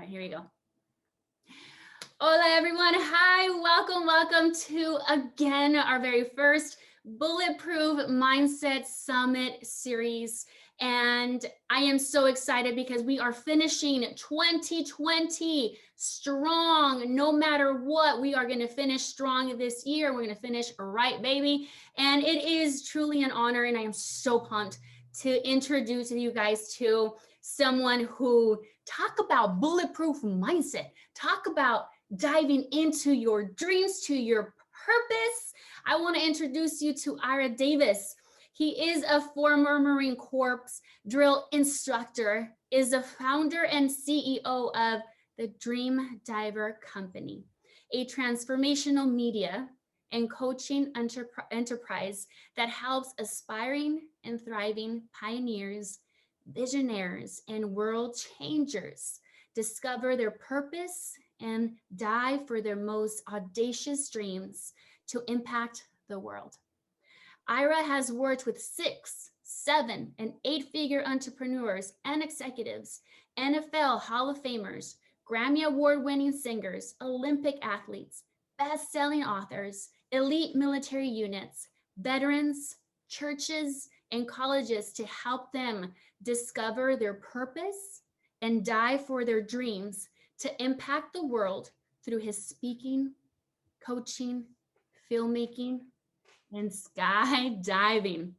right, here we go. Hola, everyone. Hi, welcome to, again, our very first Bulletproof Mindset Summit series. And I am so excited because we are finishing 2020 strong. No matter what, we are going to finish strong this year. We're going to finish right, baby. And it is truly an honor, and I am so pumped to introduce you guys to someone who talk about bulletproof mindset, talk about diving into your dreams, to your purpose. I want to introduce you to Ira Davis. He is a former Marine Corps drill instructor, is a founder and CEO of the DreamDiver company, a transformational media and coaching enterprise that helps aspiring and thriving pioneers, visionaries, and world changers discover their purpose and dive for their most audacious dreams to impact the world. Ira has worked with 6, 7, and 8-figure entrepreneurs and executives, NFL Hall of Famers, Grammy Award-winning singers, Olympic athletes, best-selling authors, elite military units, veterans, churches, and colleges to help them discover their purpose and dive for their dreams to impact the world through his speaking, coaching, filmmaking, and skydiving.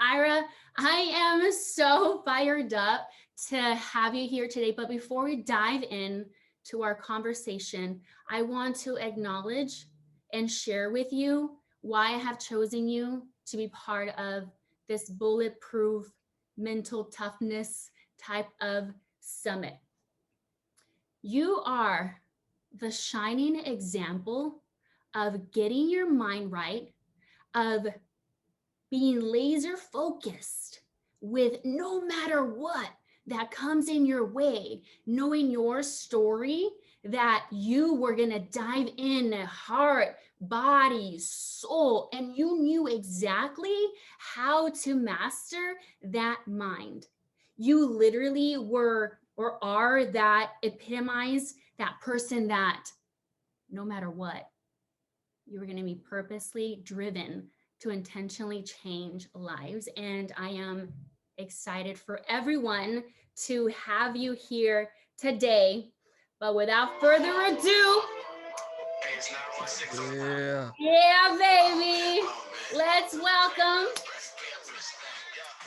Ira, I am so fired up to have you here today. But before we dive in to our conversation, I want to acknowledge and share with you why I have chosen you to be part of this bulletproof mental toughness type of summit. You are the shining example of getting your mind right, of being laser focused with no matter what that comes in your way, knowing your story, that you were going to dive in heart, body, soul, and you knew exactly how to master that mind. You literally were or are that epitomize that person that no matter what, you were going to be purposely driven to intentionally change lives. And I am excited for everyone to have you here today. But without further ado, Yeah. yeah, baby, let's welcome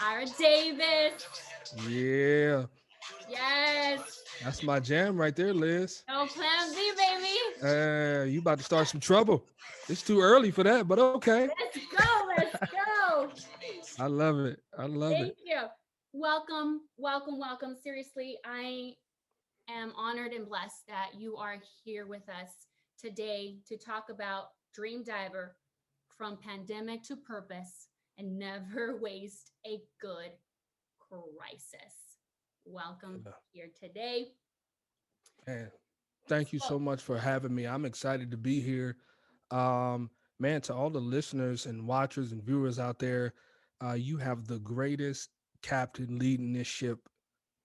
Ira Davis. Yeah. Yes, That's my jam right there, Liz. no plan B, baby. You about to start some trouble. It's too early for that, but okay. Let's go, let's go. I love it. I love it. Thank you. Welcome. Seriously, I am honored and blessed that you are here with us today to talk about Dream Diver, from pandemic to purpose, and never waste a good crisis. Welcome Yeah. here today. Man, thank you So, so much for having me. I'm excited to be here. Um, Man, to all the listeners and watchers and viewers out there, you have the greatest captain leading this ship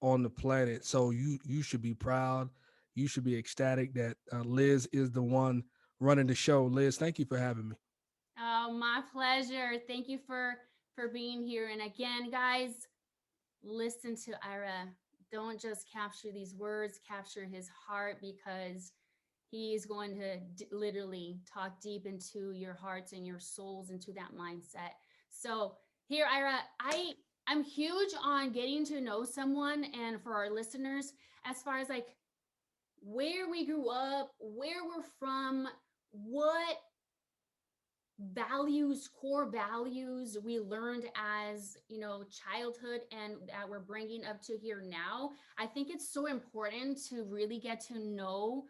on the planet. So you should be proud. You should be ecstatic that Liz is the one running the show. Liz, thank you for having me. oh, my pleasure. Thank you for being here. And again, guys, listen to Ira. Don't just capture these words, capture his heart, because he's going to literally talk deep into your hearts and your souls, into that mindset. So, here, Ira, I'm huge on getting to know someone, and for our listeners, as far as like where we grew up, where we're from, what values, core values we learned as, childhood, and that we're bringing up to here now. I think it's so important to really get to know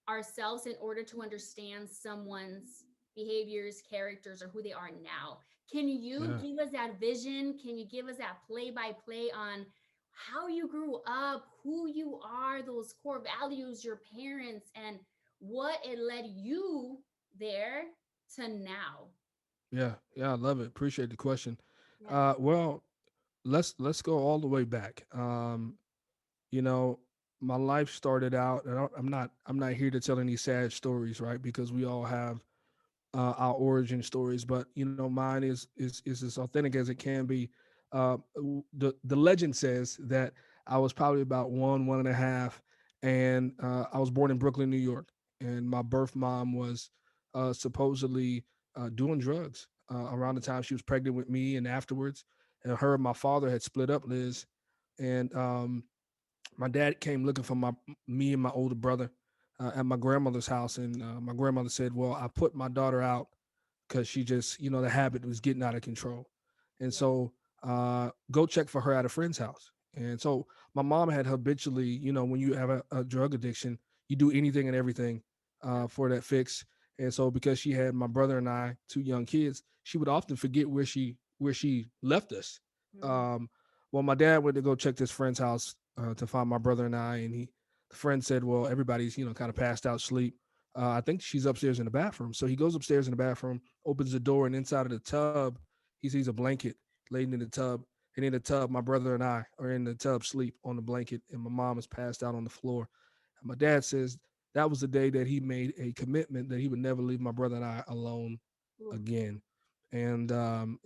ourselves in order to understand someone's behaviors, characters, or who they are now. Can you Yeah. give us that vision? Can you give us that play by play on how you grew up, who you are, those core values, your parents, and what it led you there to now? Yeah, I love it. Appreciate the question. Yes. Well, let's go all the way back. You know, my life started out, and I'm not here to tell any sad stories, right? Because we all have our origin stories, but mine is as authentic as it can be. The legend says that I was probably about one and a half, and I was born in Brooklyn, New York, and my birth mom was supposedly doing drugs around the time she was pregnant with me, and afterwards, and her and my father had split up, Liz, and my dad came looking for my me and my older brother at my grandmother's house, and my grandmother said, "Well, I put my daughter out because she just, the habit was getting out of control. And Yeah. so go check for her at a friend's house. And so my mom had habitually, when you have a drug addiction, you do anything and everything Yep. for that fix. And so because she had my brother and I, two young kids, she would often forget where she left us. Mm. Um, well, my dad went to go check this friend's house to find my brother and I, and the friend said, "Well, everybody's kind of passed out sleep. I think she's upstairs in the bathroom." So he goes upstairs in the bathroom, opens the door, and inside of the tub, he sees a blanket laid in the tub. And in the tub, my brother and I are in the tub, sleep on the blanket, and my mom is passed out on the floor. And my dad says that was the day that he made a commitment that he would never leave my brother and I alone Ooh. again. And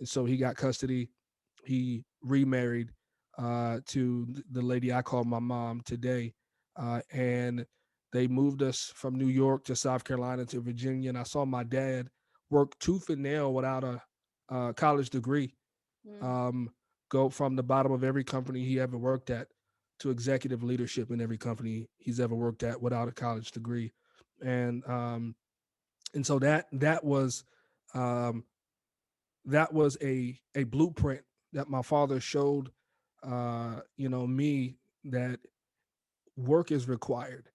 so he got custody. He remarried to the lady I call my mom today. And they moved us from New York to South Carolina to Virginia. And I saw my dad work tooth and nail without a college degree, Mm. um, go from the bottom of every company he ever worked at to executive leadership in every company he's ever worked at without a college degree. And so um, that was a blueprint that my father showed me, that work is required.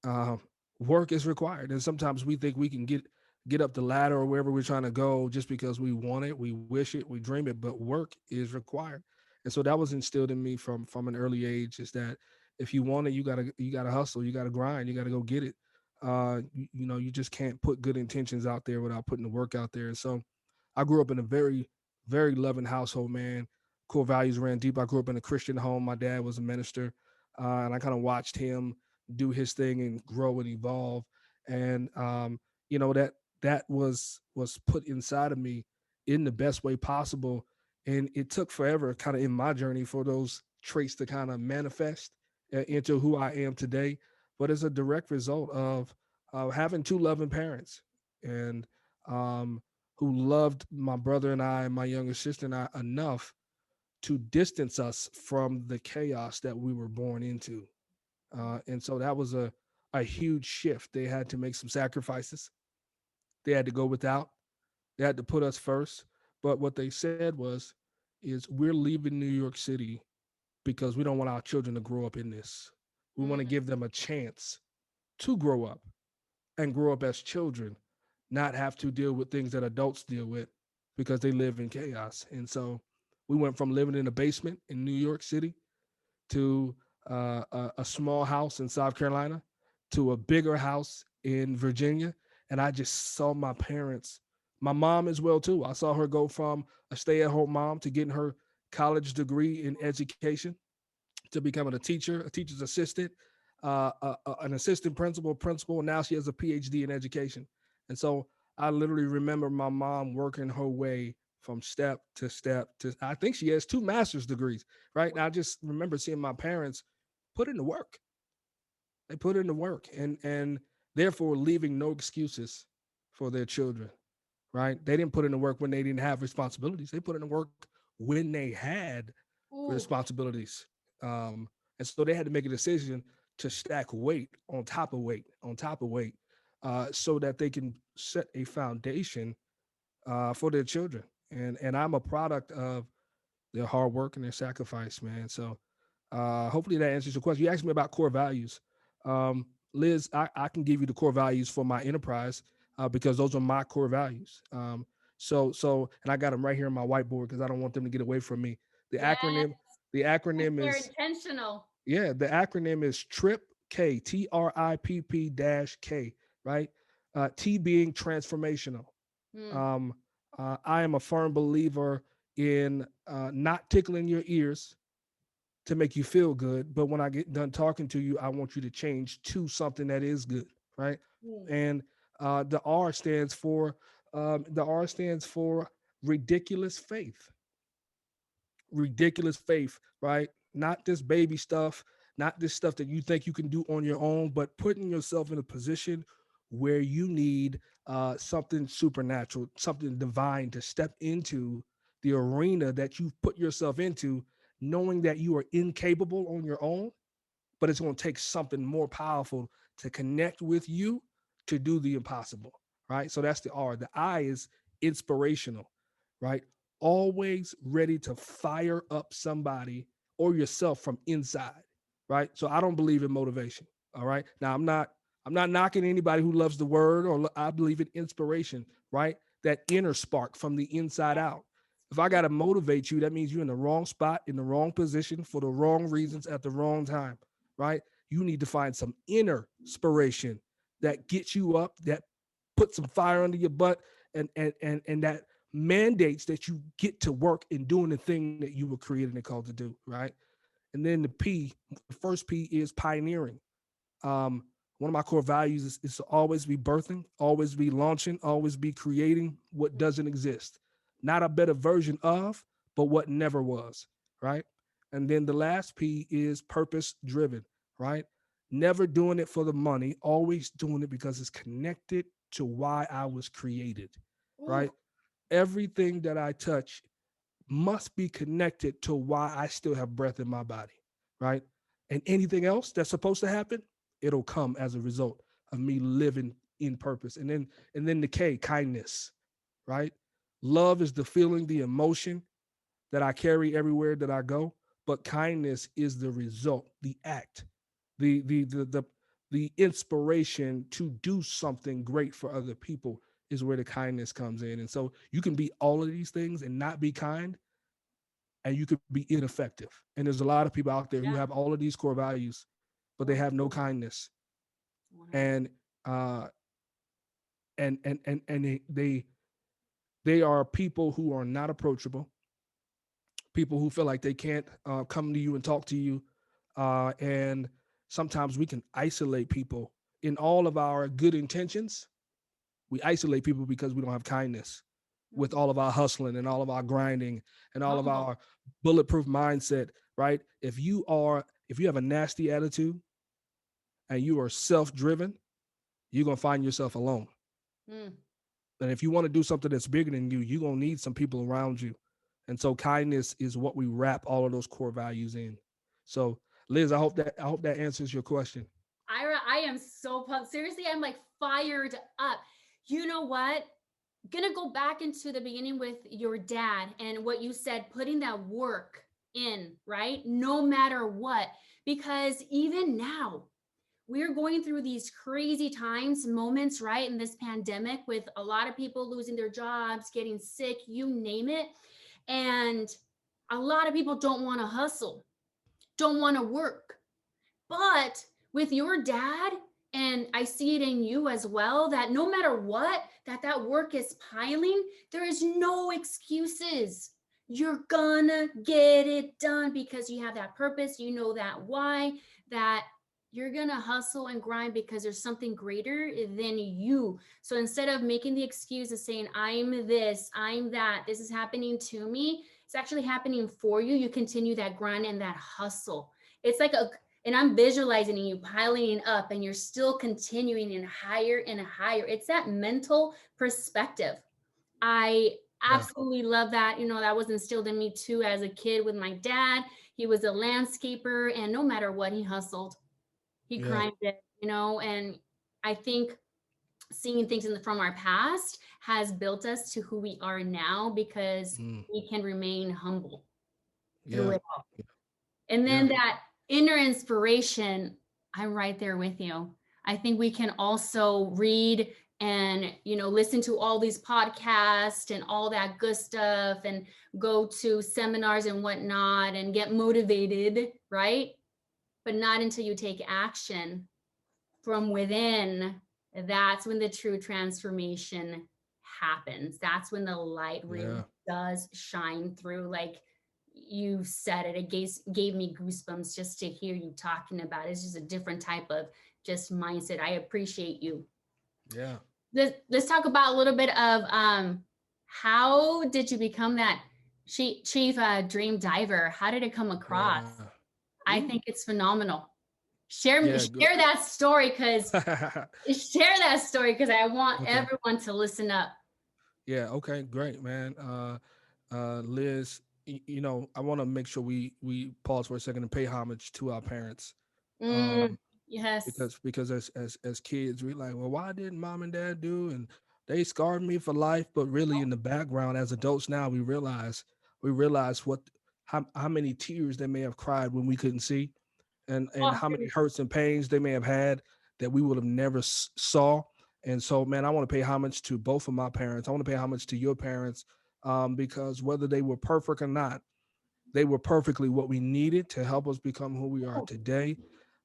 um, Work is required, and sometimes we think we can get up the ladder or wherever we're trying to go just because we want it, we wish it, we dream it, but work is required. And so that was instilled in me from an early age, is that if you want it, you gotta hustle, you gotta grind, you gotta go get it. You just can't put good intentions out there without putting the work out there. And so I grew up in a very loving household, man. Core values ran deep. I grew up in a Christian home. My dad was a minister, and I kind of watched him do his thing and grow and evolve. And that was put inside of me in the best way possible. And it took forever, kind of in my journey, for those traits to kind of manifest into who I am today. But as a direct result of having two loving parents, and um, who loved my brother and I, and my younger sister and I, enough to distance us from the chaos that we were born into. And so that was a huge shift. They had to make some sacrifices. They had to go without. They had to put us first. But what they said is we're leaving New York City because we don't want our children to grow up in this. We want to Mm. give them a chance to grow up and grow up as children, not have to deal with things that adults deal with because they live in chaos. And so we went from living in a basement in New York City to a small house in South Carolina to a bigger house in Virginia. And I just saw my parents, my mom as well too. I saw her go from a stay-at-home mom to getting her college degree in education, to becoming a teacher, a teacher's assistant, an assistant principal, principal, and now she has a PhD in education. And so I literally remember my mom working her way from step to step to, I think she has two master's degrees, right? And I just remember seeing my parents put in the work. They put in the work, and therefore leaving no excuses for their children, right? They didn't put in the work when they didn't have responsibilities. They put in the work when they had Ooh. responsibilities. Um, and so they had to make a decision to stack weight on top of weight on top of weight, so that they can set a foundation for their children. And I'm a product of their hard work and their sacrifice, man. So hopefully that answers your question. You asked me about core values. Liz, I can give you the core values for my enterprise because those are my core values. And I got them right here on my whiteboard because I don't want them to get away from me. The Yeah. acronym, the Yes, acronym they're is intentional. yeah, the acronym is TRIP K, TRIPP dash K, right? T being transformational. Mm. Um, I am a firm believer in not tickling your ears to make you feel good. But when I get done talking to you, I want you to change to something that is good, right? Mm. And the R stands for ridiculous faith. Ridiculous faith, right? Not this baby stuff, not this stuff that you think you can do on your own, but putting yourself in a position where you need something supernatural, something divine to step into the arena that you've put yourself into, knowing that you are incapable on your own, but it's going to take something more powerful to connect with you to do the impossible, right? So that's the R. The I is inspirational, right? Always ready to fire up somebody or yourself from inside, right? So I don't believe in motivation, all right? Now I'm not knocking anybody who loves the word, or I believe in inspiration, right? That inner spark from the inside out. If I got to motivate you, that means you're in the wrong spot, in the wrong position, for the wrong reasons at the wrong time, right? You need to find some inner inspiration that gets you up, that puts some fire under your butt, and that mandates that you get to work in doing the thing that you were created and called to do, right? And then the first P is pioneering. Um, One of my core values is to always be birthing, always be launching, always be creating what doesn't exist. Not a better version of, but what never was, right? And then the last P is purpose driven, right? Never doing it for the money, always doing it because it's connected to why I was created, Ooh, right? Everything that I touch must be connected to why I still have breath in my body, right? And anything else that's supposed to happen, it'll come as a result of me living in purpose. And then the K, kindness, right? Love is the feeling, the emotion that I carry everywhere that I go, but kindness is the result, the act, the inspiration to do something great for other people is where the kindness comes in. And so you can be all of these things and not be kind, and you could be ineffective. And there's a lot of people out there who yeah, have all of these core values, but they one, have no kindness. 100. And uh and they are people who are not approachable, people who feel like they can't come to you and talk to you. And sometimes we can isolate people in all of our good intentions. We isolate people because we don't have kindness with Mm. all of our hustling and all of our grinding and all of Humble. our bulletproof mindset, right? If you have a nasty attitude and you are self-driven, you're going to find yourself alone. Mm. And if you want to do something that's bigger than you, you're going to need some people around you. And so kindness is what we wrap all of those core values in. So Liz, I hope that answers your question. Ira, I am so pumped. Seriously, I'm like fired up. You know what? Gonna go back into the beginning with your dad and what you said, putting that work in, right? No matter what. Because even now, we're going through these crazy times, moments, right? In this pandemic, with a lot of people losing their jobs, getting sick, you name it. And a lot of people don't want to hustle, don't want to work. But with your dad, and I see it in you as well, that no matter what, that work is piling, there is no excuses. You're gonna get it done because you have that purpose, you know that why, that you're gonna hustle and grind because there's something greater than you. So instead of making the excuse of saying, I'm this, I'm that, this is happening to me, it's actually happening for you. You continue that grind and that hustle. It's like a, and I'm visualizing you piling up and you're still continuing in higher and higher. It's that mental perspective. I Yeah. absolutely love that. You know, that was instilled in me too as a kid with my dad. He was a landscaper, and no matter what, he hustled, he Yeah. grinded, you know, and I think seeing things from our past has built us to who we are now because Mm, we can remain humble through yeah. it. And Yeah. then that inner inspiration, I'm right there with you. I think we can also read and, you know, listen to all these podcasts and all that good stuff and go to seminars and whatnot and get motivated, right? But not until you take action from within. That's when the true transformation happens. That's when the light really Yeah. does shine through. Like, you said it. It gave me goosebumps just to hear you talking about it. It's just a different type of just mindset. I appreciate you. Yeah. Let's talk about a little bit of how did you become that chief dream diver? How did it come across? Yeah. I Ooh. think it's phenomenal. Share Yeah. Good. share that story because I want Okay. everyone to listen up. Yeah. Okay. Great, man. Liz, I want to make sure we pause for a second and pay homage to our parents. Mm, Um, yes. because as kids, we like, well, why didn't mom and dad do? And they scarred me for life. But really, in the background, as adults now, we realize how many tears they may have cried when we couldn't see, and Oh, how many hurts and pains they may have had that we would have never saw. And so, man, I want to pay homage to both of my parents. I want to pay homage to your parents, because whether they were perfect or not, they were perfectly what we needed to help us become who we are today.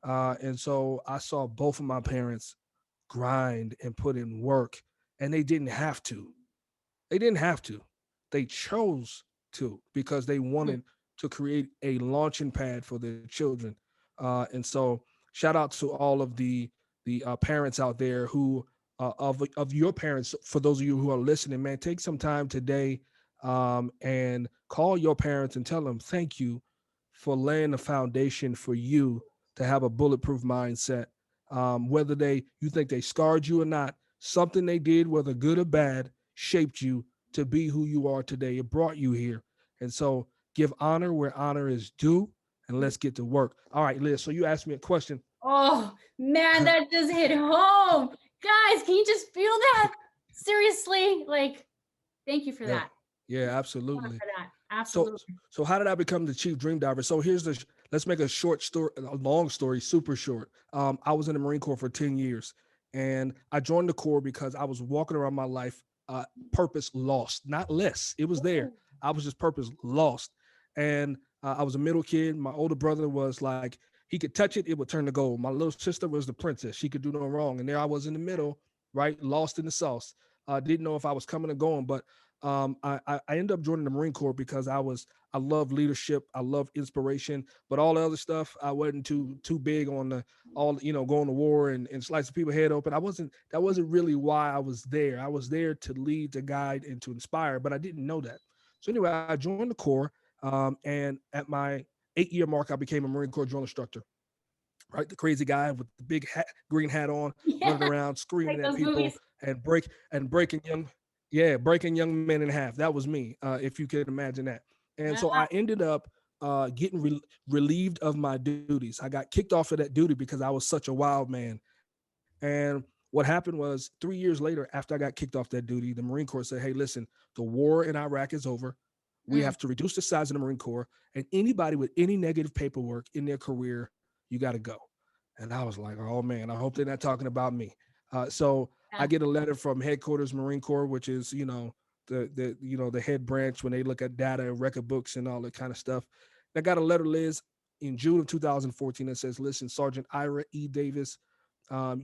And so I saw both of my parents grind and put in work, and they didn't have to. They didn't have to. They chose to because they mm, wanted to create a launching pad for their children. And so, shout out to all of the parents out there who of your parents. For those of you who are listening, man, take some time today, and call your parents and tell them thank you for laying the foundation for you to have a bulletproof mindset. Whether you think they scarred you or not, something they did, whether good or bad, shaped you to be who you are today. It brought you here. And so give honor where honor is due, and mm. let's get to work. All right, Liz. So you asked me a question. Oh man, that just hit home. Guys, can you just feel that? Seriously? Like, thank you for Yeah. that. Yeah, Thank you absolutely. for that. So Absolutely. so how did I become the chief dream diver? So let's make a short story, a long story, super short. I was in the Marine Corps for 10 years, and I joined the Corps because I was walking around my life, purpose lost, not less. It was there. Ooh. I was just purpose lost, and I was a middle kid. My older brother was like, he could touch it, it would turn to gold. My little sister was the princess; she could do no wrong, and there I was in the middle, right, lost in the sauce. Didn't know if I was coming or going, but I ended up joining the Marine Corps because I love leadership, I love inspiration, but all the other stuff I wasn't too big on the all going to war and slicing people head open. I wasn't That wasn't really why I was there. I was there to lead, to guide, and to inspire, but I didn't know that. So anyway, I joined the Corps, and at my 8 year mark, I became a Marine Corps drill instructor. Right, the crazy guy with the big hat, green hat on, Yeah, running around like screaming at those people movies. and breaking breaking young men in half. That was me, if you could imagine that. And so I Ah, ended up getting relieved of my duties. I got kicked off of that duty because I was such a wild man. And what happened was 3 years later, after I got kicked off that duty, the Marine Corps said, "Hey, listen, the war in Iraq is over. We have mm, to reduce the size of the Marine Corps, and anybody with any negative paperwork in their career, you got to go." And I was like, "Oh man, I hope they're not talking about me." So I yeah. get a letter from headquarters Marine Corps, which is the head branch when they look at data and record books and all that kind of stuff. And I got a letter, Liz, in June of 2014 that says, "Listen, Sergeant Ira Davis,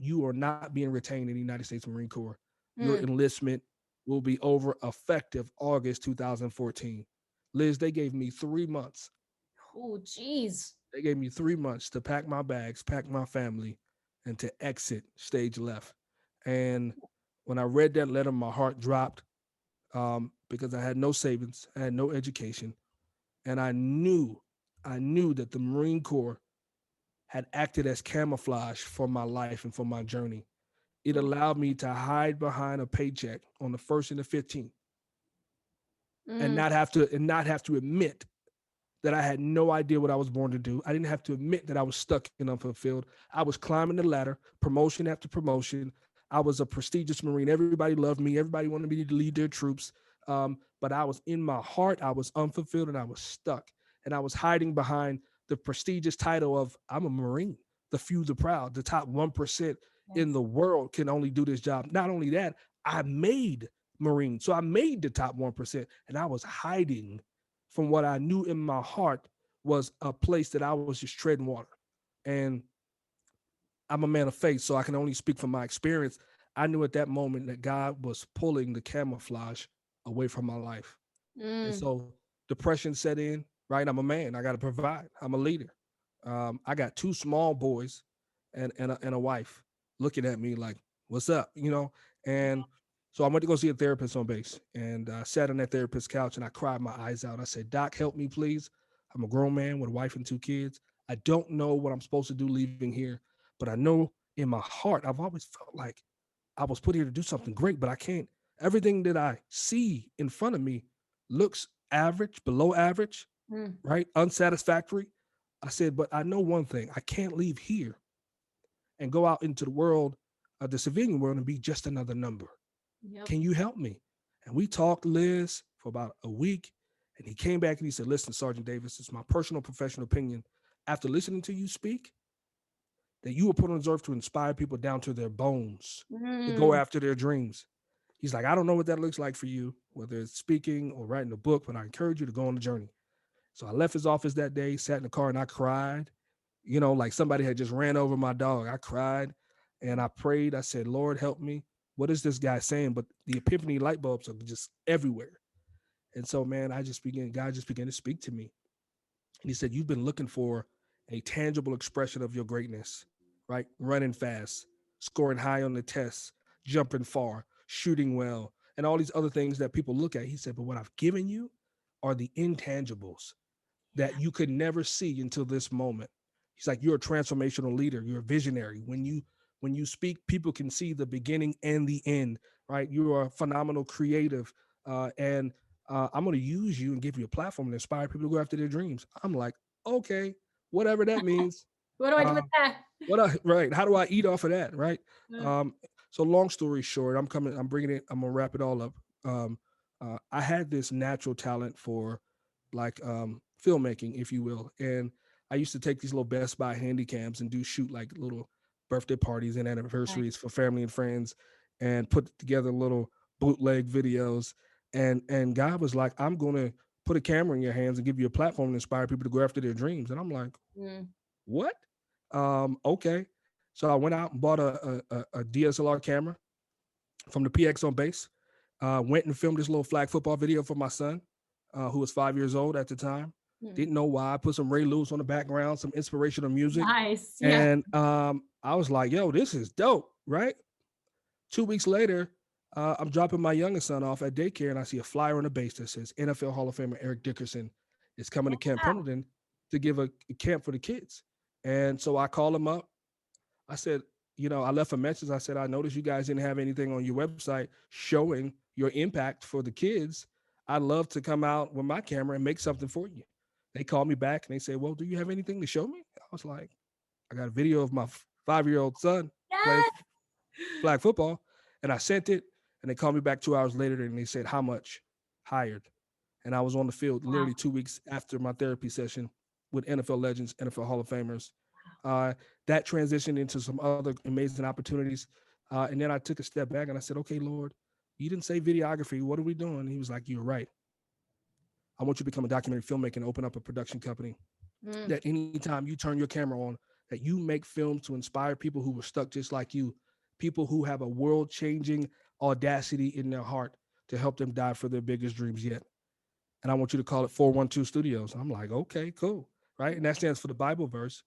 you are not being retained in the United States Marine Corps. Your Mm. enlistment will be over effective August 2014." Liz, they gave me 3 months. Oh, geez. They gave me 3 months to pack my bags, pack my family, and to exit stage left. And when I read that letter, my heart dropped, because I had no savings, I had no education, and I knew that the Marine Corps had acted as camouflage for my life and for my journey. It Mm, allowed me to hide behind a paycheck on the first and the 15th, and mm, not have to admit that I had no idea what I was born to do. I didn't have to admit that I was stuck and unfulfilled. I was climbing the ladder, promotion after promotion. I was a prestigious Marine. Everybody loved me. Everybody wanted me to lead their troops. But I was in my heart, I was unfulfilled and I was stuck. And I was hiding behind the prestigious title of I'm a Marine, the few, the proud, the top 1% in yes. the world can only do this job. Not only that, I made Marine. So I made the top 1%, and I was hiding from what I knew in my heart was a place that I was just treading water. And I'm a man of faith, so I can only speak from my experience. I knew at that moment that God was pulling the camouflage away from my life. And Mm, so depression set in. right? I'm a man. I got to provide. I'm a leader. I got two small boys and a wife looking at me like, "What's up?" And so I went to go see a therapist on base, and I sat on that therapist's couch and I cried my eyes out. I said, "Doc, help me, please. I'm a grown man with a wife and two kids. I don't know what I'm supposed to do leaving here, but I know in my heart I've always felt like I was put here to do something great, but I can't. Everything that I see in front of me looks average, below average, Mm. right? Unsatisfactory." I said, but I know one thing: I can't leave here and go out into the world, the civilian world, and be just another number. Yep. Can you help me? And we talked, Liz, for about a week. And he came back and he said, "Listen, Sergeant Davis, it's my personal professional opinion. After listening to you speak, that you were put on this earth to inspire people down to their bones to go Mm. after their dreams." He's like, "I don't know what that looks like for you, whether it's speaking or writing a book, but I encourage you to go on the journey." So I left his office that day, sat in the car, and I cried, like somebody had just ran over my dog. I cried and I prayed. I said, "Lord, help me. What is this guy saying?" But the epiphany light bulbs are just everywhere. And so, man, God just began to speak to me. And he said, "You've been looking for a tangible expression of your greatness, right? Running fast, scoring high on the tests, jumping far, shooting well, and all these other things that people look at." He said, "But what I've given you are the intangibles Yeah. that you could never see until this moment." He's like, "You're a transformational leader. You're a visionary. When you speak, people can see the beginning and the end, right? You are a phenomenal creative, and I'm going to use you and give you a platform to inspire people to go after their dreams." I'm like, "Okay, whatever that means." What do I do Uh, with that? right? How do I eat off of that, right? Uh, Um, so long story short, I'm bringing it. I'm gonna wrap it all up. Um, I had this natural talent for like filmmaking, if you will, and I used to take these little Best Buy handy cams and do shoot like little birthday parties and Nice. anniversaries for family and friends, and put together little bootleg videos. And God was like, "I'm gonna put a camera in your hands and give you a platform to inspire people to go after their dreams." And I'm like, Mm. "What?" Okay. So I went out and bought a DSLR camera from the PX on base. Went and filmed this little flag football video for my son, who was 5 years old at the time. Mm. Didn't know why. I put some Ray Lewis on the background, some inspirational music. Nice. Yeah. And I was like, "Yo, this is dope," right? 2 weeks later, I'm dropping my youngest son off at daycare, and I see a flyer on the base that says NFL Hall of Famer Eric Dickerson is coming to Camp Wow. Pendleton to give a camp for the kids. And so I call him up. I said, I left a message. I said, "I noticed you guys didn't have anything on your website showing your impact for the kids. I'd love to come out with my camera and make something for you." They called me back and they said, "Well, do you have anything to show me?" I was like, "I got a video of my 5-year-old son playing Yes. flag football." And I sent it, and they called me back 2 hours later and they said, "How much?" Hired. And I was on the field Wow. literally 2 weeks after my therapy session with NFL legends, NFL Hall of Famers. Uh, that transitioned into some other amazing opportunities. And then I took a step back and I said, "Okay, Lord, you didn't say videography. What are we doing?" And he was like, "You're right. I want you to become a documentary filmmaker and open up a production company Mm. that anytime you turn your camera on, that you make films to inspire people who were stuck just like you, people who have a world changing audacity in their heart to help them die for their biggest dreams yet. And I want you to call it 412 Studios." I'm like, "Okay, cool." Right. And that stands for the Bible verse,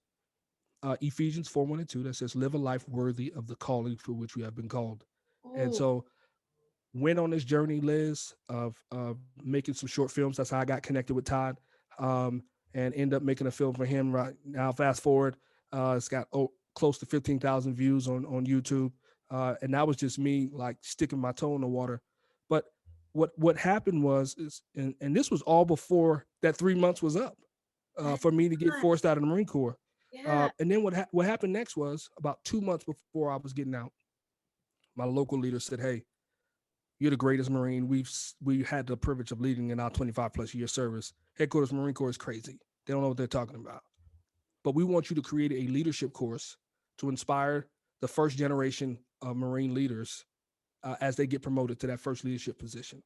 Ephesians 4:1 and 2, that says, "Live a life worthy of the calling for which we have been called." And Oh, so went on this journey, Liz, of making some short films. That's how I got connected with Todd, um, and end up making a film for him. Right now, fast forward, it's got close to 15,000 views on YouTube, and that was just me like sticking my toe in the water. But what happened was, and this was all before that 3 months was up, that's for me to get nuts. forced out of the Marine Corps. Yeah. And then what happened next was about 2 months before I was getting out, my local leader said, "Hey, you're the greatest Marine we had the privilege of leading in our 25 plus year service. Headquarters Marine Corps is crazy. They don't know what they're talking about. But we want you to create a leadership course to inspire the first generation of Marine leaders as they get promoted to that first leadership position."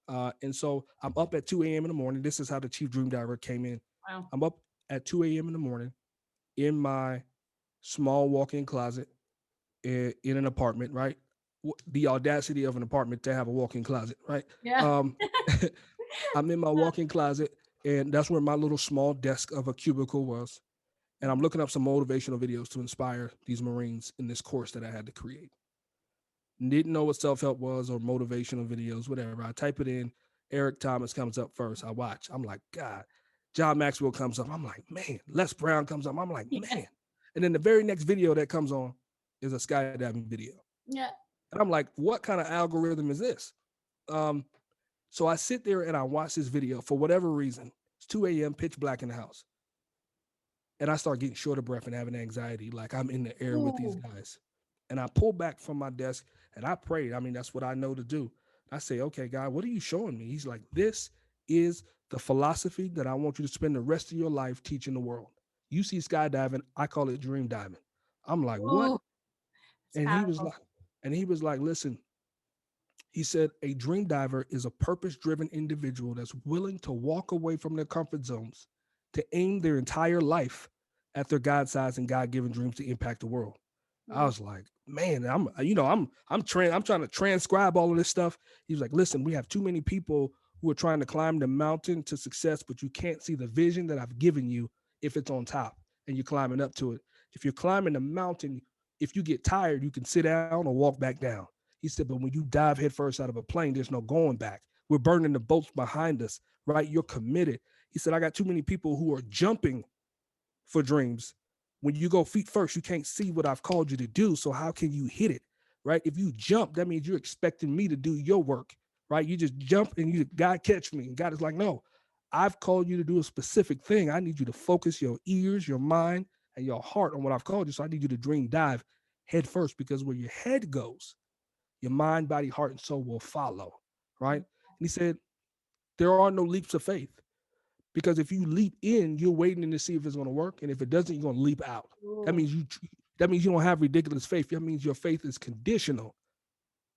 And so I'm up at 2 a.m. in the morning. This is how the chief DreamDiver came in. Wow. I'm up at 2 a.m. in the morning in my small walk-in closet in an apartment, right? The audacity of an apartment to have a walk-in closet, right? Yeah. Um, I'm in my walk-in closet And that's where my little small desk of a cubicle was. And I'm looking up some motivational videos to inspire these Marines in this course that I had to create. Didn't know what self help was or motivational videos, whatever. I type it in. Eric Thomas comes up first. I watch. I'm like, God. John Maxwell comes up. I'm like, man. Les Brown comes up. I'm like, Yeah. man. And then the very next video that comes on is a skydiving video. Yeah. And I'm like, what kind of algorithm is this? Um, so I sit there and I watch this video for whatever reason. It's 2 a.m., pitch black in the house. And I start getting short of breath and having anxiety, like I'm in the air with these Ooh. guys. And I pull back from my desk and I prayed. I mean, that's what I know to do. I say, okay, God, what are you showing me? He's like, this is the philosophy that I want you to spend the rest of your life teaching the world. You see skydiving, I call it dream diving. I'm like, what? Ooh. It's And he was powerful. like, listen, he said, a dream diver is a purpose driven individual that's willing to walk away from their comfort zones to aim their entire life at their God sized and God given dreams to impact the world. I Mm. was like, man, I'm trying to transcribe all of this stuff. He was like, listen, we have too many people who are trying to climb the mountain to success, but you can't see the vision that I've given you if it's on top and you're climbing up to it. If you're climbing the mountain, if you get tired, you can sit down or walk back down. He said, but when you dive headfirst out of a plane, there's no going back. We're burning the boats behind us, right? You're committed. He said, I got too many people who are jumping for dreams. When you go feet first, you can't see what I've called you to do. So how can you hit it? Right? If you jump, that means you're expecting me to do your work. Right? You just jump and you God catch me. And God is like, no, I've called you to do a specific thing. I need you to focus your ears, your mind, and your heart on what I've called you. So I need you to dream dive head first because where your head goes, your mind, body, heart, and soul will follow. Right? And he said, there are no leaps of faith. Because if you leap in, you're waiting to see if it's going to work, and if it doesn't, you're going to leap out. That Ooh. means you. That means you don't have ridiculous faith. That means your faith is conditional.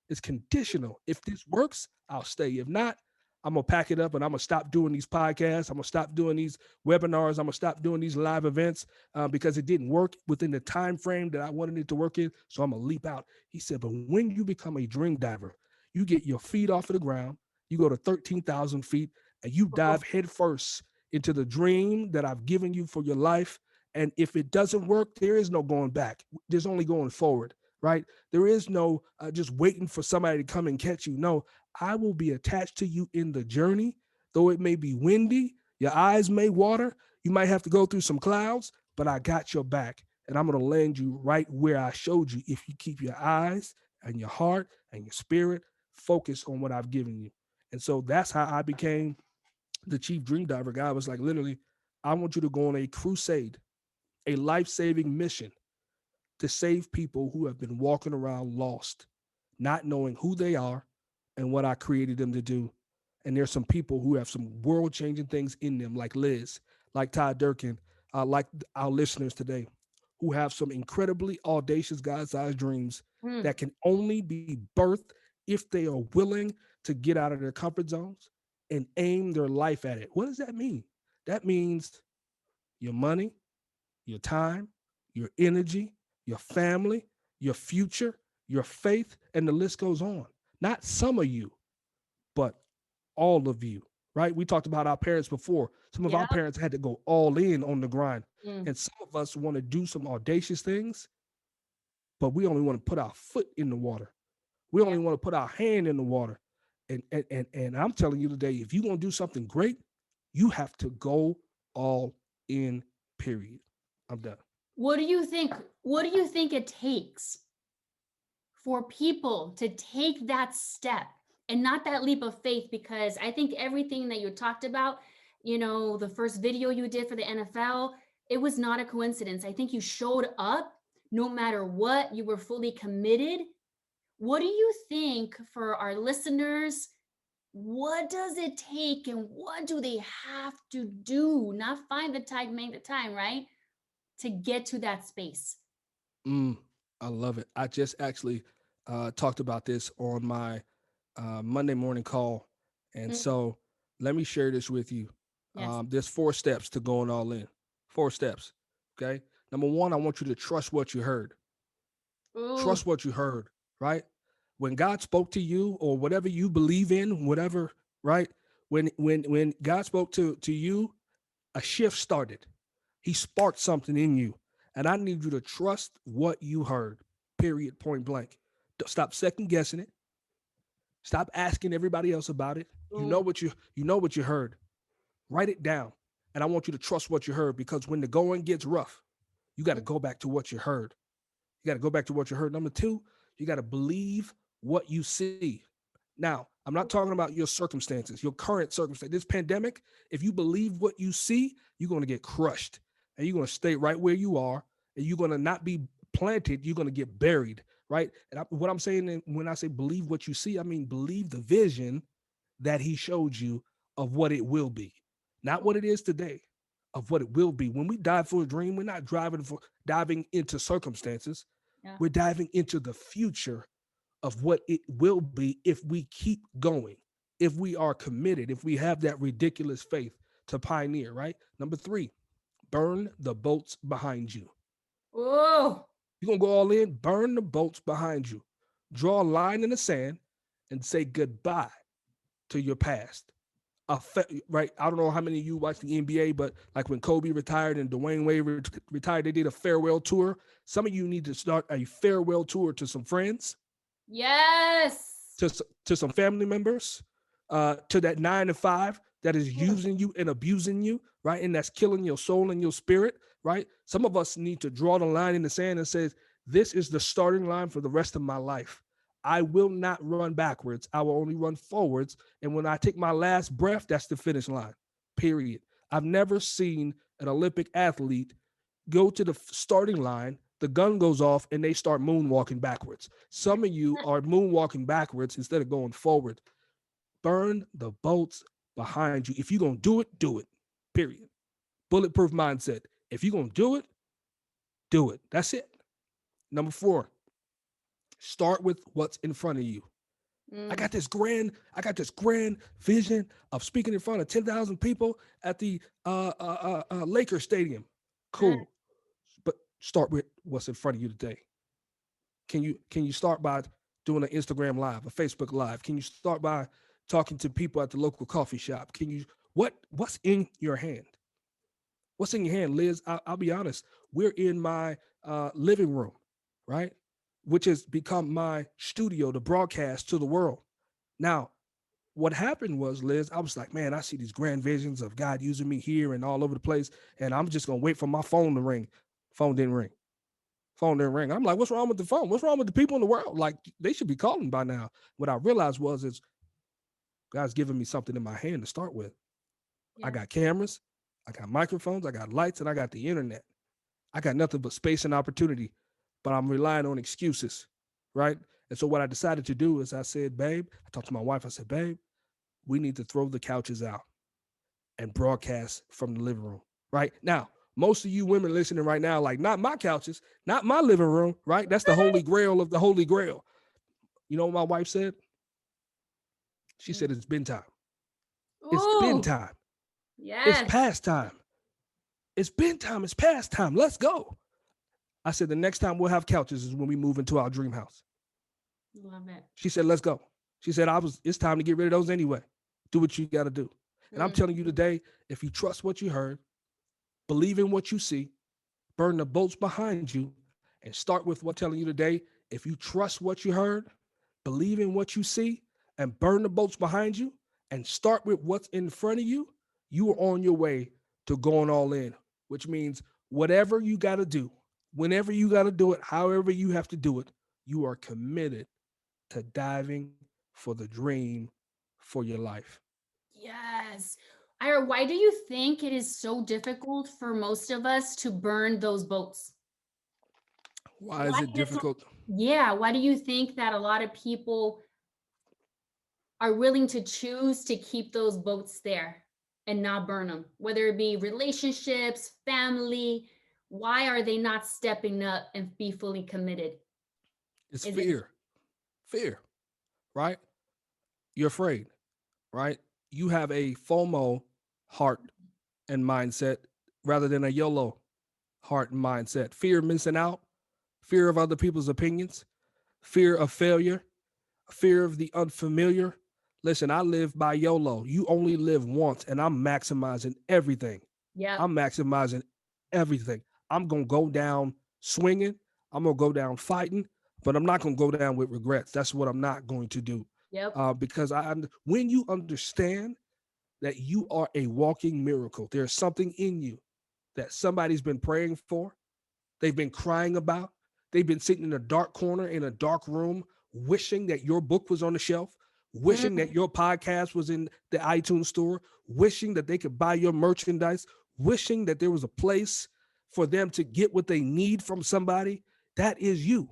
It's conditional. If this works, I'll stay. If not, I'm gonna pack it up and I'm gonna stop doing these podcasts. I'm gonna stop doing these webinars. I'm gonna stop doing these live events because it didn't work within the time frame that I wanted it to work in. So I'm gonna leap out. He said, but when you become a dream diver, you get your feet off of the ground. You go to 13,000 feet and you dive headfirst into the dream that I've given you for your life. And if it doesn't work, there is no going back. There's only going forward, right? There is no just waiting for somebody to come and catch you. No, I will be attached to you in the journey, though it may be windy, your eyes may water, you might have to go through some clouds, but I got your back. And I'm going to land you right where I showed you if you keep your eyes and your heart and your spirit focused on what I've given you. And so that's how I became the chief dream diver. God was like, literally, I want you to go on a crusade, a life saving mission to save people who have been walking around lost, not knowing who they are and what I created them to do. And there's some people who have some world changing things in them, like Liz, like Todd Durkin, like our listeners today, who have some incredibly audacious God sized dreams Mm. that can only be birthed if they are willing to get out of their comfort zones and aim their life at it. What does that mean? That means your money, your time, your energy, your family, your future, your faith, and the list goes on. Not some of you, but all of you, right? We talked about our parents before. Some of our Yep. parents had to go all in on the grind. Mm. And some of us want to do some audacious things, but we only want to put our foot in the water. We Yeah. only want to put our hand in the water. And I'm telling you today, if you're going to do something great, you have to go all in, period. I'm done. What do you think? What do you think it takes for people to take that step and not that leap of faith? Because I think everything that you talked about, the first video you did for the NFL, it was not a coincidence. I think you showed up no matter what, you were fully committed. What do you think for our listeners? What does it take and what do they have to do? Not find the time, make the time, right? To get to that space. Mm, I love it. I just actually talked about this on my Monday morning call. And Mm. so let me share this with you. Yes. There's 4 steps to going all in. 4 steps. Okay. Number one, I want you to trust what you heard. Ooh. Trust what you heard, right? When God spoke to you or whatever you believe in, whatever, right? When God spoke to you, a shift started. He sparked something in you. And I need you to trust what you heard. Period. Point blank. Stop second guessing it. Stop asking everybody else about it. Boom. You know what you heard. Write it down. And I want you to trust what you heard, because when the going gets rough, you got to go back to what you heard. You got to go back to what you heard. Number two, you got to believe what you see. Now, I'm not talking about your circumstances, your current circumstance. This pandemic, if you believe what you see, you're going to get crushed, and you're going to stay right where you are, and you're going to not be planted. You're going to get buried, right? And what I'm saying when I say believe what you see, I mean believe the vision that he showed you of what it will be, not what it is today, of what it will be. When we dive for a dream, we're not diving into circumstances. Yeah. We're diving into the future of what it will be if we keep going, if we are committed, if we have that ridiculous faith to pioneer, right? Number three, burn the boats behind you. Oh, You're going to go all in, burn the boats behind you. Draw a line in the sand and say goodbye to your past. Right? I don't know how many of you watch the NBA, but like when Kobe retired and Dwayne Wade retired, they did a farewell tour. Some of you need to start a farewell tour to some friends, yes. to some family members, to that 9 to 5 that is Mm. using you and abusing you, right? And that's killing your soul and your spirit, right? Some of us need to draw the line in the sand and says, this is the starting line for the rest of my life. I will not run backwards. I will only run forwards. And when I take my last breath, that's the finish line, period. I've never seen an Olympic athlete go to the starting line, the gun goes off, and they start moonwalking backwards. Some of you are moonwalking backwards instead of going forward. Burn the boats behind you. If you're going to do it, do it. Period. Bulletproof mindset. If you're going to do it, do it. That's it. Number four, start with what's in front of you. I Mm. got this grand vision of speaking in front of 10,000 people at the Lakers Stadium. Mm. Cool. But start with what's in front of you today. Can you start by doing an Instagram live, a Facebook live? Can you start by talking to people at the local coffee shop? Can you what's in your hand? What's in your hand, Liz? I'll be honest. We're in my living room, right? Which has become my studio to broadcast to the world. Now, what happened was, Liz, I was like, man, I see these grand visions of God using me here and all over the place, and I'm just gonna wait for my phone to ring. Phone didn't ring. Phone didn't ring. I'm like, what's wrong with the phone? What's wrong with the people in the world? Like, they should be calling by now. What I realized was, is God's giving me something in my hand to start with. I Yeah. got cameras, I got microphones, I got lights, and I got the internet. I got nothing but space and opportunity, but I'm relying on excuses, right? And so what I decided to do is I said, babe, I talked to my wife. I said, babe, we need to throw the couches out and broadcast from the living room, right? Now, most of you women listening right now, like, not my couches, not my living room, right? That's the holy grail of the holy grail. You know what my wife said? She said, it's been time. It's been Ooh, time. It's yes. past time. It's been time. It's past time. Let's go. I said, the next time we'll have couches is when we move into our dream house. Love it. She said, let's go. She said, it's time to get rid of those anyway. Do what you got to do. And I'm Mm. telling you today, if you trust what you heard, believe in what you see, burn the boats behind you, and start with what I'm telling you today. If you trust what you heard, believe in what you see, and burn the boats behind you, and start with what's in front of you, you are on your way to going all in, which means whatever you got to do, whenever you got to do it, however you have to do it, you are committed to diving for the dream for your life. Yes. Ira, why do you think it is so difficult for most of us to burn those boats? Why Why is it is it so? difficult? Yeah. Why do you think that a lot of people are willing to choose to keep those boats there and not burn them? Whether it be relationships, family, why are they not stepping up and be fully committed? It's Is it? fear, right? You're afraid, right? You have a FOMO heart and mindset rather than a YOLO heart and mindset. Fear of missing out, fear of other people's opinions, fear of failure, fear of the unfamiliar. Listen, I live by YOLO. You only live once, and I'm maximizing everything. Yep. I'm maximizing everything. I'm going to go down swinging. I'm going to go down fighting, but I'm not going to go down with regrets. That's what I'm not going to do. Yep. Because when you understand that you are a walking miracle, there's something in you that somebody's been praying for, they've been crying about, they've been sitting in a dark corner in a dark room, wishing that your book was on the shelf, wishing Mm, that your podcast was in the iTunes store, wishing that they could buy your merchandise, wishing that there was a place for them to get what they need from somebody. That is you.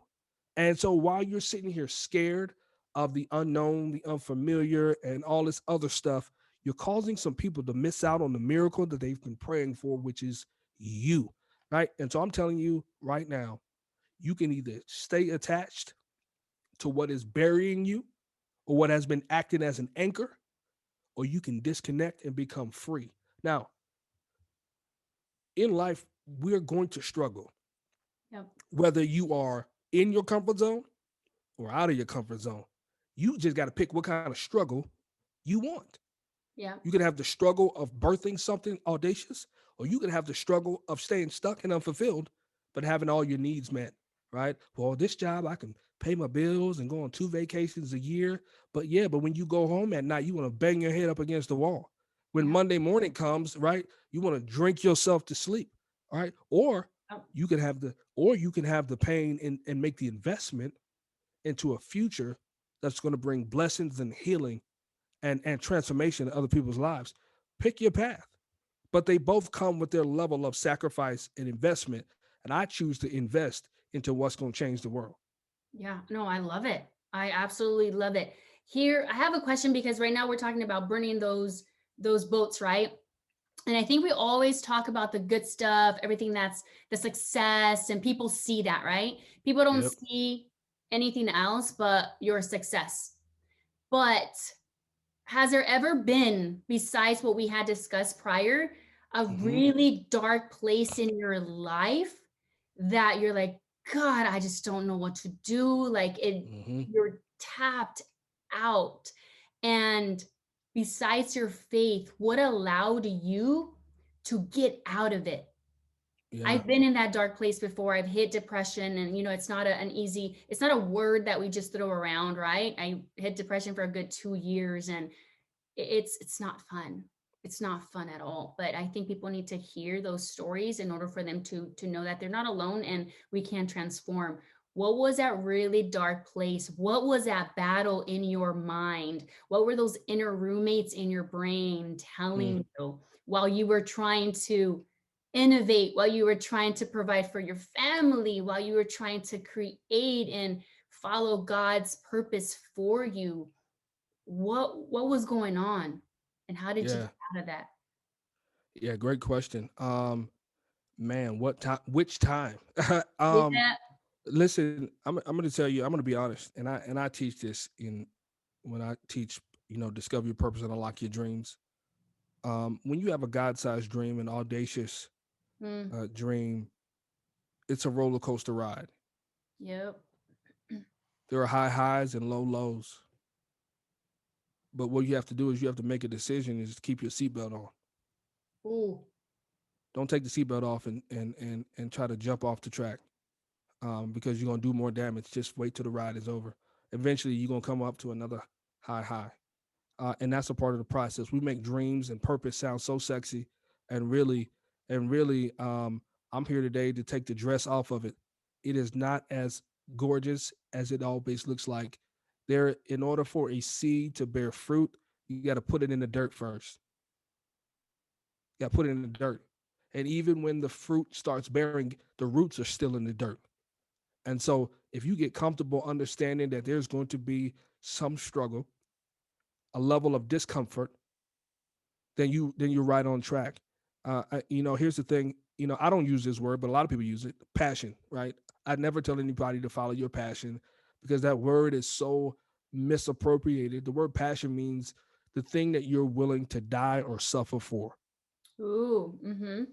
And so while you're sitting here scared of the unknown, the unfamiliar, and all this other stuff, you're causing some people to miss out on the miracle that they've been praying for, which is you. Right. And so I'm telling you right now, you can either stay attached to what is burying you or what has been acting as an anchor, or you can disconnect and become free. Now, in life, we're going to struggle, yep. whether you are in your comfort zone or out of your comfort zone. You just got to pick what kind of struggle you want. Yep. You can have the struggle of birthing something audacious, or you can have the struggle of staying stuck and unfulfilled, but having all your needs met, right? Well, this job, I can pay my bills and go on 2 vacations a year. But when you go home at night, you want to bang your head up against the wall. When Yep. Monday morning comes, right, you want to drink yourself to sleep, all right? Yep. You can have the pain and make the investment into a future that's going to bring blessings and healing and transformation in other people's lives. Pick your path. But they both come with their level of sacrifice and investment. And I choose to invest into what's going to change the world. Yeah. No, I love it. I absolutely love it. Here, I have a question because right now we're talking about burning those boats, right? And I think we always talk about the good stuff, everything that's the success, and people see that, right? People don't Yep. see anything else but your success. But has there ever been, besides what we had discussed prior, a Mm-hmm. really dark place in your life that you're like, God, I just don't know what to do? Like Mm-hmm. you're tapped out. And besides your faith, what allowed you to get out of it? Yeah. I've been in that dark place before. I've hit depression, and it's not an easy, it's not a word that we just throw around, right? I hit depression for a good 2 years, and it's not fun. It's not fun at all. But I think people need to hear those stories in order for them to know that they're not alone and we can transform. What was that really dark place? What was that battle in your mind? What were those inner roommates in your brain Mm. telling you while you were trying to innovate, while you were trying to provide for your family, while you were trying to create and follow God's purpose for you? What was going on, and how did you Yeah. get out of that? Yeah. Great question. Man, what time? Which time? um, Yeah. Listen, I'm going to tell you. I'm going to be honest, and I teach this in when I teach. Discover your purpose and unlock your dreams. When you have a God-sized dream, an audacious Mm, dream, it's a roller coaster ride. yep. There are high highs and low lows. But what you have to do is you have to make a decision is to keep your seatbelt on. Ooh. Don't take the seatbelt off and try to jump off the track because you're gonna do more damage. Just wait till the ride is over. Eventually, you're gonna come up to another high, and that's a part of the process. We make dreams and purpose sound so sexy, and really, I'm here today to take the dress off of it. It is not as gorgeous as it always looks like. In order for a seed to bear fruit, you got to put it in the dirt first. You got to put it in the dirt, and even when the fruit starts bearing, the roots are still in the dirt. And so, if you get comfortable understanding that there's going to be some struggle, a level of discomfort, then you're right on track. Here's the thing. I don't use this word, but a lot of people use it. Passion, right? I never tell anybody to follow your passion because that word is so misappropriated. The word passion means the thing that you're willing to die or suffer for. Ooh. Mm-hmm.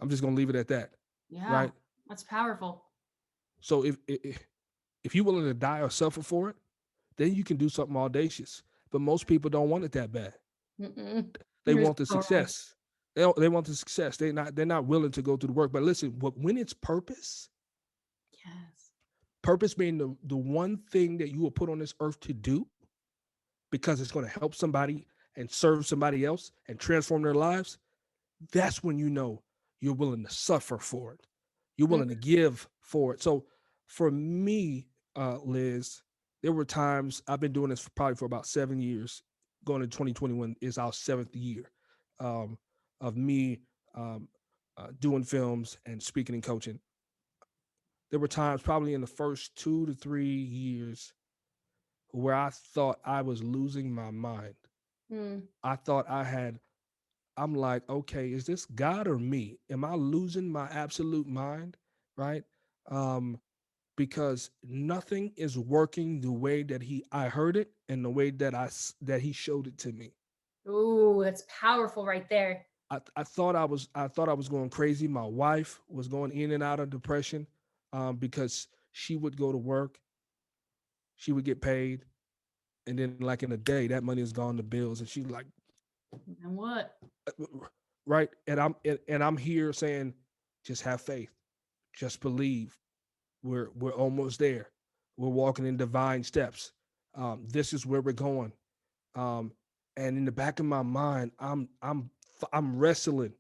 I'm just gonna leave it at that, Yeah. right? That's powerful. So if you're willing to die or suffer for it, then you can do something audacious. But most people don't want it that bad. Mm-mm. They You're want the so right. success. They want the success. They're not willing to go through the work. But listen, when it's purpose, Yes. purpose being the one thing that you were put on this earth to do, because it's going to help somebody and serve somebody else and transform their lives, that's when you know you're willing to suffer for it. You're Mm, willing to give for it. So for me, Liz, there were times I've been doing this probably for about 7 years. Going to 2021 is our seventh year um, of me um, doing films and speaking and coaching. There were times probably in the first 2 to 3 years where I thought I was losing my mind. mm. I thought I'm like, okay, is this God or me? Am I losing my absolute mind? Right? Um, because nothing is working the way that I heard it and the way that that he showed it to me. Ooh, that's powerful right there. I thought I was going crazy. My wife was going in and out of depression because she would go to work, she would get paid, and then like in a day, that money is gone to bills, and she's like, And what? right, and I'm here saying, just have faith, just believe. We're almost there. We're walking in divine steps. This is where we're going. Um, and in the back of my mind, I'm wrestling.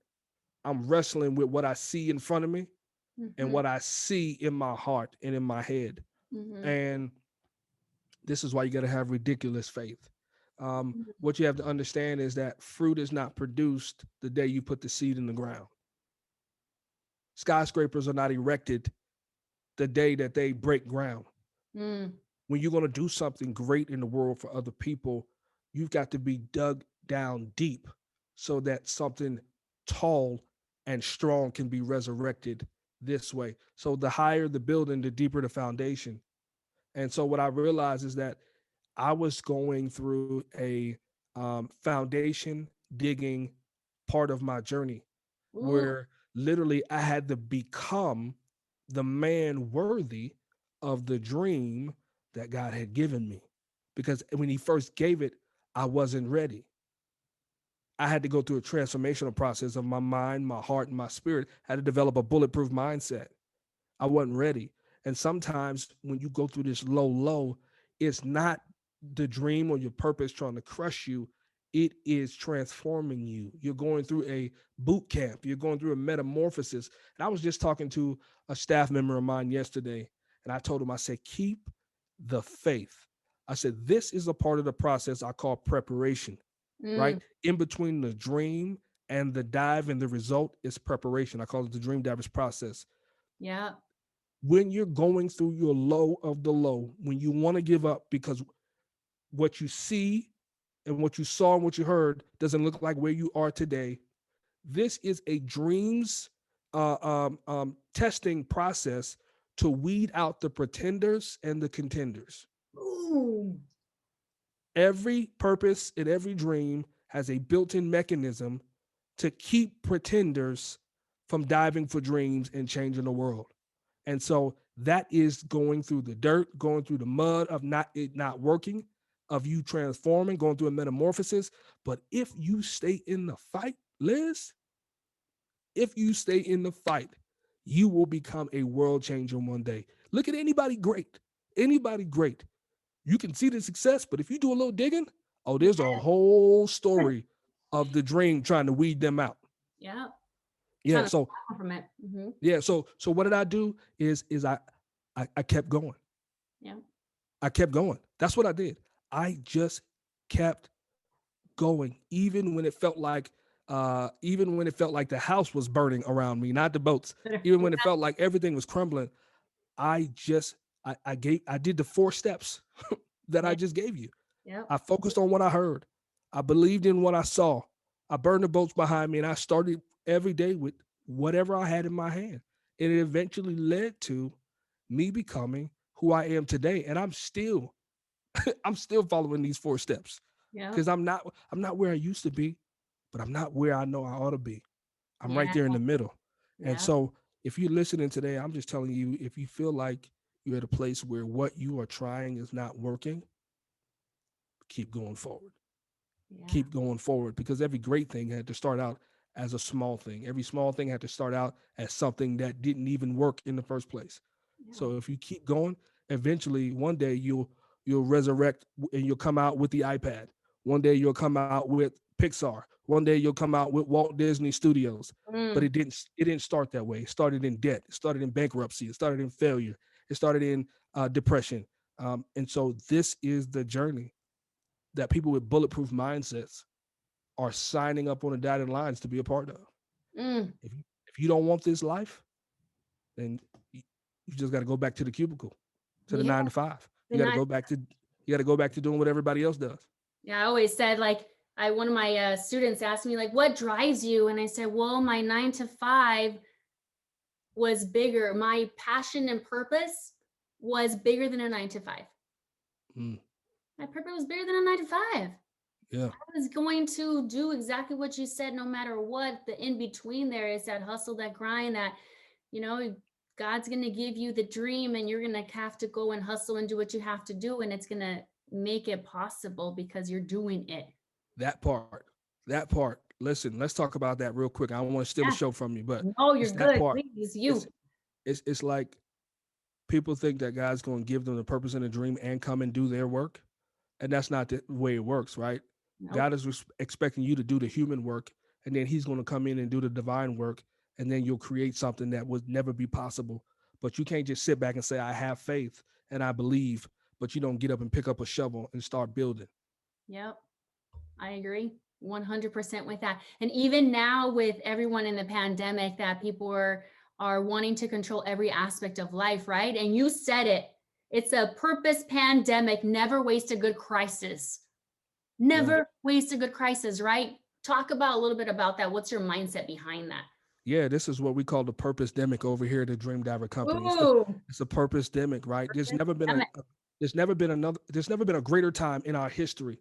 I'm wrestling with what I see in front of me and Mm-hmm. what I see in my heart and in my head. Mm-hmm. And this is why you got to have ridiculous faith. What you have to understand is that fruit is not produced the day you put the seed in the ground. Skyscrapers are not erected the day that they break ground. Mm. When you're going to do something great in the world for other people, you've got to be dug down deep so that something tall and strong can be resurrected this way. So the higher the building, the deeper the foundation. And so what I realized is that I was going through a foundation digging part of my journey Ooh. where literally I had to become the man worthy of the dream that God had given me. Because when He first gave it, I wasn't ready. I had to go through a transformational process of my mind, my heart, and my spirit. I had to develop a bulletproof mindset. I wasn't ready. And sometimes when you go through this low, it's not the dream or your purpose trying to crush you. It is transforming you. You're going through a boot camp. You're going through a metamorphosis. And I was just talking to a staff member of mine yesterday, and I told him, I said, keep the faith. I said, this is a part of the process I call preparation, right? Mm. In between the dream and the dive and the result is preparation. I call it the dream divers process. Yeah. When you're going through your low of the low, when you want to give up because what you see and what you saw and what you heard doesn't look like where you are today, this is a dreams testing process to weed out the pretenders and the contenders. Ooh. Every purpose and every dream has a built-in mechanism to keep pretenders from diving for dreams and changing the world. And so that is going through the dirt, going through the mud of not working, of you transforming, going through a metamorphosis. But if you stay in the fight, Liz, if you stay in the fight, you will become a world changer one day. Look at anybody great. Anybody great. You can see the success, but if you do a little digging, oh, Yeah. there's a whole story of the dream trying to weed them out. Yeah. Yeah. Trying to So stop from it. Mm-hmm. yeah. So what did I do? Is I kept going. Yeah. I kept going. That's what I did. I just kept going, even when it felt like the house was burning around me, not the boats. Even when it felt like everything was crumbling, I just I did the 4 steps that Yeah. I just gave you. Yep. I focused on what I heard. I believed in what I saw. I burned the boats behind me, and I started every day with whatever I had in my hand. And it eventually led to me becoming who I am today. And I'm still following these 4 steps Yep. because I'm not where I used to be, but I'm not where I know I ought to be. I'm right Yeah. there in the middle. And Yeah. so if you're listening today, I'm just telling you, if you feel like you're at a place where what you are trying is not working, keep going forward. Yeah. Keep going forward, because every great thing had to start out as a small thing. Every small thing had to start out as something that didn't even work in the first place. Yeah. So if you keep going, eventually one day you'll resurrect and you'll come out with the iPad. One day you'll come out with Pixar. One day you'll come out with Walt Disney Studios. But Mm, it didn't start that way. It started in debt. It started in bankruptcy. It started in failure. It started in depression. And so this is the journey that people with bulletproof mindsets are signing up on the dotted lines to be a part of. mm. If you don't want this life, then you just got to go back to the cubicle, to the Yeah. 9 to 5. The nine. You got to go back to doing what everybody else does. Yeah. I always said, like, one of my students asked me, like, what drives you? And I said, well, my 9 to 5 was bigger. My passion and purpose was bigger than a 9 to 5. Mm, My purpose was bigger than a 9 to 5. yeah, I was going to do exactly what you said, no matter what. The in between there is that hustle, that grind, that, you know, God's going to give you the dream and you're going to have to go and hustle and do what you have to do. And it's going to make it possible because you're doing it. that part, that part. Listen, let's talk about that real quick. I don't want to steal the Yeah. show from you, but No, it's you're that good. part. Please, It's you. it's like people think that God's going to give them the purpose and the dream and come and do their work, and that's not the way it works, right? Nope. God is expecting you to do the human work, and then He's going to come in and do the divine work, and then you'll create something that would never be possible. But you can't just sit back and say, "I have faith and I believe," but you don't get up and pick up a shovel and start building. Yep. I agree 100% with that. And even now with everyone in the pandemic, that people are wanting to control every aspect of life, right? And you said it. It's a purpose pandemic. Never waste a good crisis. Yeah, Never waste a good crisis, right? Talk about a little bit about that. What's your mindset behind that? yeah. This is what we call the purpose demic over here at the Dream Diver Company. Ooh, It's a purpose demic, right? purpose pandemic. There's never been a greater time in our history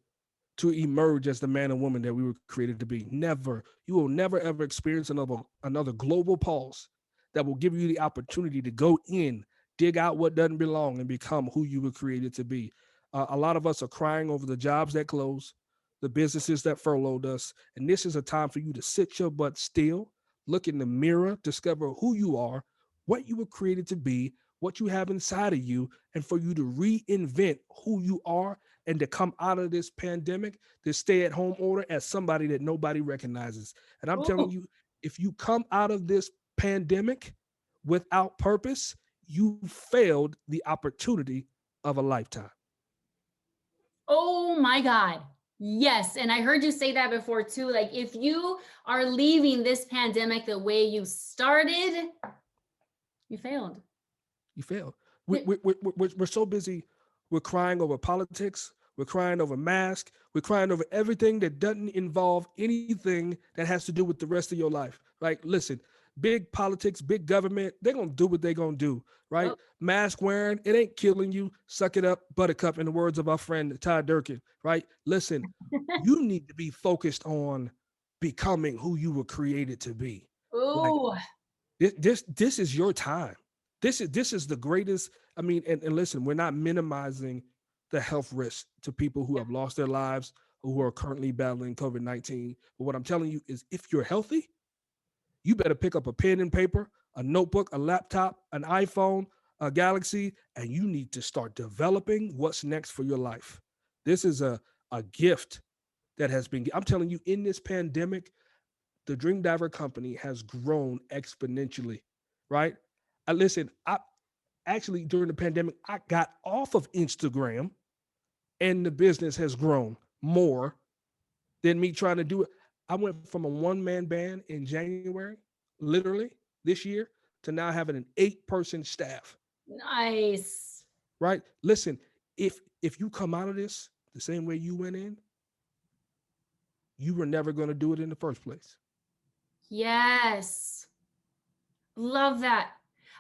to emerge as the man and woman that we were created to be. Never. You will never ever experience another global pulse that will give you the opportunity to go in, dig out what doesn't belong, and become who you were created to be. A lot of us are crying over the jobs that close, the businesses that furloughed us, and this is a time for you to sit your butt still, look in the mirror, discover who you are, what you were created to be, what you have inside of you, and for you to reinvent who you are and to come out of this pandemic, this stay at home order, as somebody that nobody recognizes. And I'm telling Ooh, you, if you come out of this pandemic without purpose, you failed the opportunity of a lifetime. oh my God. Yes. And I heard you say that before too. Like, if you are leaving this pandemic the way you started, you failed. You failed. We're so busy. We're crying over politics. We're crying over masks. We're crying over everything that doesn't involve anything that has to do with the rest of your life. Like, listen, big politics, big government, they're going to do what they're going to do, right? Oh, Mask wearing, it ain't killing you. Suck it up, buttercup, in the words of our friend Ty Durkin, right? Listen, you need to be focused on becoming who you were created to be. Like, ooh, this is your time. This is the greatest. I mean, and listen, we're not minimizing the health risks to people who yeah, have lost their lives or who are currently battling COVID-19. But what I'm telling you is, if you're healthy, you better pick up a pen and paper, a notebook, a laptop, an iPhone, a Galaxy, and you need to start developing what's next for your life. This is a gift that has been. I'm telling you, in this pandemic, the Dream Diver company has grown exponentially, right? I actually, during the pandemic, I got off of Instagram, and the business has grown more than me trying to do it. I went from a one-man band in January, literally this year, to now having an 8-person staff, nice. right? Listen, if you come out of this the same way you went in, you were never going to do it in the first place. Yes. Love that.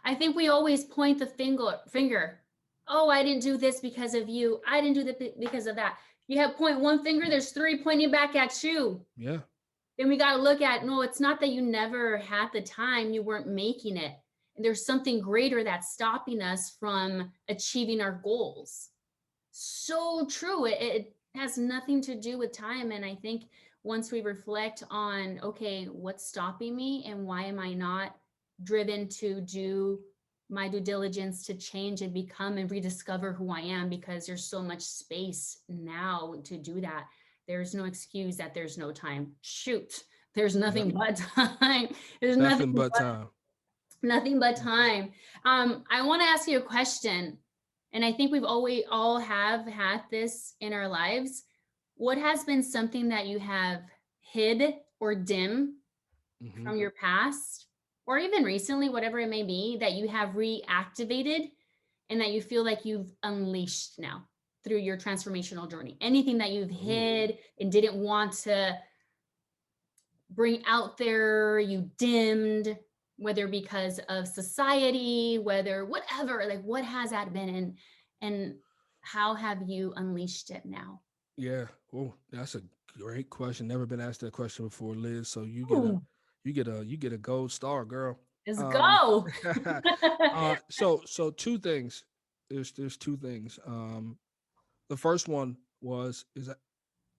I think we always point the finger. Oh, I didn't do this because of you. I didn't do that because of that. You have point one finger, there's three pointing back at you. Yeah. Then we got to look at, no, it's not that you never had the time, you weren't making it. And there's something greater that's stopping us from achieving our goals. So true. has nothing to do with time. And I think once we reflect on, okay, what's stopping me and why am I not driven to do my due diligence to change and become and rediscover who I am, because there's so much space now to do that. There's no excuse that there's no time. Shoot, there's Yep. nothing but time. There's Nothing but time. nothing but time. I want to ask you a question, and I think we've always all have had this in our lives. What has been something that you have hid or dim Hmm. from your past, or even recently, whatever it may be, that you have reactivated and that you feel like you've unleashed now through your transformational journey? Anything that you've Ooh. hid and didn't want to bring out there, you dimmed, whether because of society, whether whatever, like what has that been, and how have you unleashed it now? Yeah. Oh, that's a great question. Never been asked that question before, Liz. So Ooh, you get a gold star, girl. let's Um, go. so two things. There's two things. The first one is that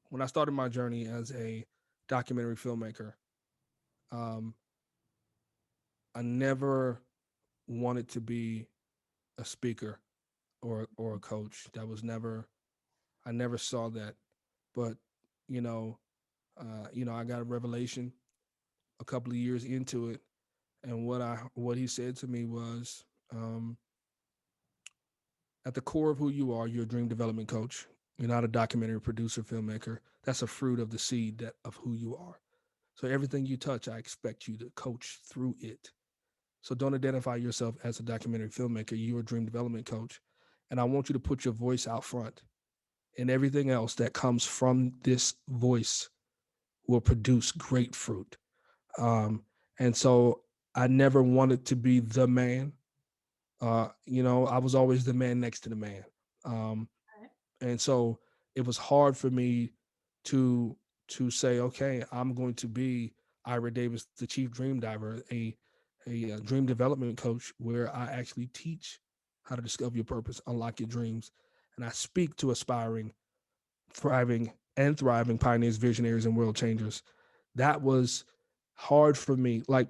when I started my journey as a documentary filmmaker, um, I never wanted to be a speaker or a coach. That was never I never saw that. But you know, I got a revelation a couple of years into it, and what he said to me was, at the core of who you are, you're a dream development coach. You're not a documentary producer, filmmaker. That's a fruit of the seed of who you are. So everything you touch, I expect you to coach through it. So don't identify yourself as a documentary filmmaker. You're a dream development coach. And I want you to put your voice out front. And everything else that comes from this voice will produce great fruit. And so I never wanted to be the man. I was always the man next to the man. Um, and so it was hard for me to say, okay, I'm going to be Ira Davis, the chief dream diver, a dream development coach, where I actually teach how to discover your purpose, unlock your dreams, and I speak to aspiring, thriving pioneers, visionaries, and world changers. That was hard for me. Like,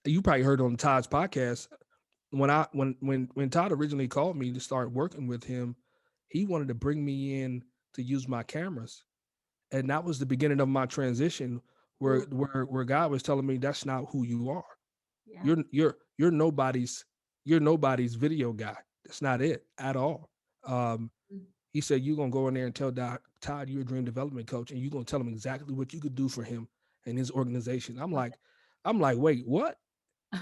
you probably heard on Todd's podcast, when Todd originally called me to start working with him, he wanted to bring me in to use my cameras, and that was the beginning of my transition, Ooh, where God was telling me that's not who you are. yeah. You're nobody's video guy. That's not it at all. Um, he said you're gonna go in there and tell Todd you're a dream development coach, and you're gonna tell him exactly what you could do for him and his organization. I'm like, wait, what?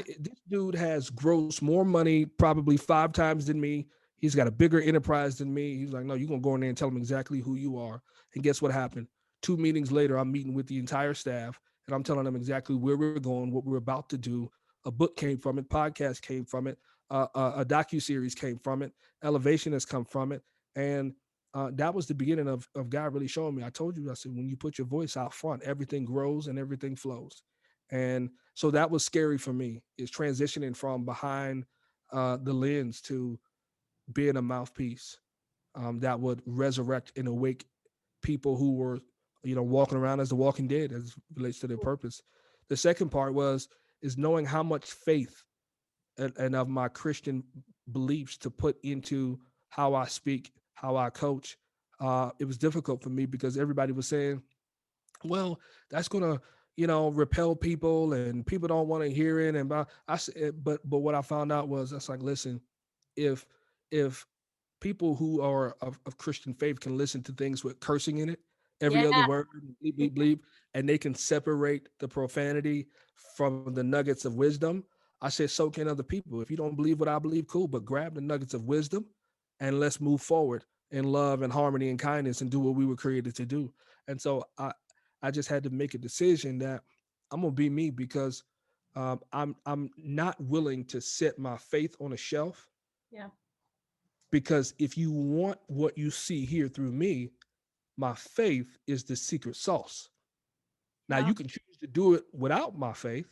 This dude has grossed more money, probably 5 times than me. He's got a bigger enterprise than me. He's like, no, you're gonna go in there and tell him exactly who you are. And guess what happened? 2 meetings later, I'm meeting with the entire staff, and I'm telling them exactly where we're going, what we're about to do. A book came from it, podcast came from it, a docu series came from it, elevation has come from it, and that was the beginning of God really showing me. I told you, I said, when you put your voice out front, everything grows and everything flows. And so that was scary for me, is transitioning from behind the lens to being a mouthpiece, that would resurrect and awake people who were, walking around as the walking dead as relates to their purpose. The second part is knowing how much faith and of my Christian beliefs to put into how I speak, how I coach. It was difficult for me because everybody was saying, well, that's gonna, repel people, and people don't want to hear it. And I said, but what I found out was, that's like, listen, if if people who are of Christian faith can listen to things with cursing in it, Yeah. every other word, bleep, bleep, bleep, and they can separate the profanity from the nuggets of wisdom. I said, so can other people. If you don't believe what I believe, cool, but grab the nuggets of wisdom and let's move forward in love and harmony and kindness and do what we were created to do. And so I just had to make a decision that I'm gonna be me, because I'm not willing to set my faith on a shelf, Yeah. because if you want what you see here through me, my faith is the secret sauce. Now Wow. you can choose to do it without my faith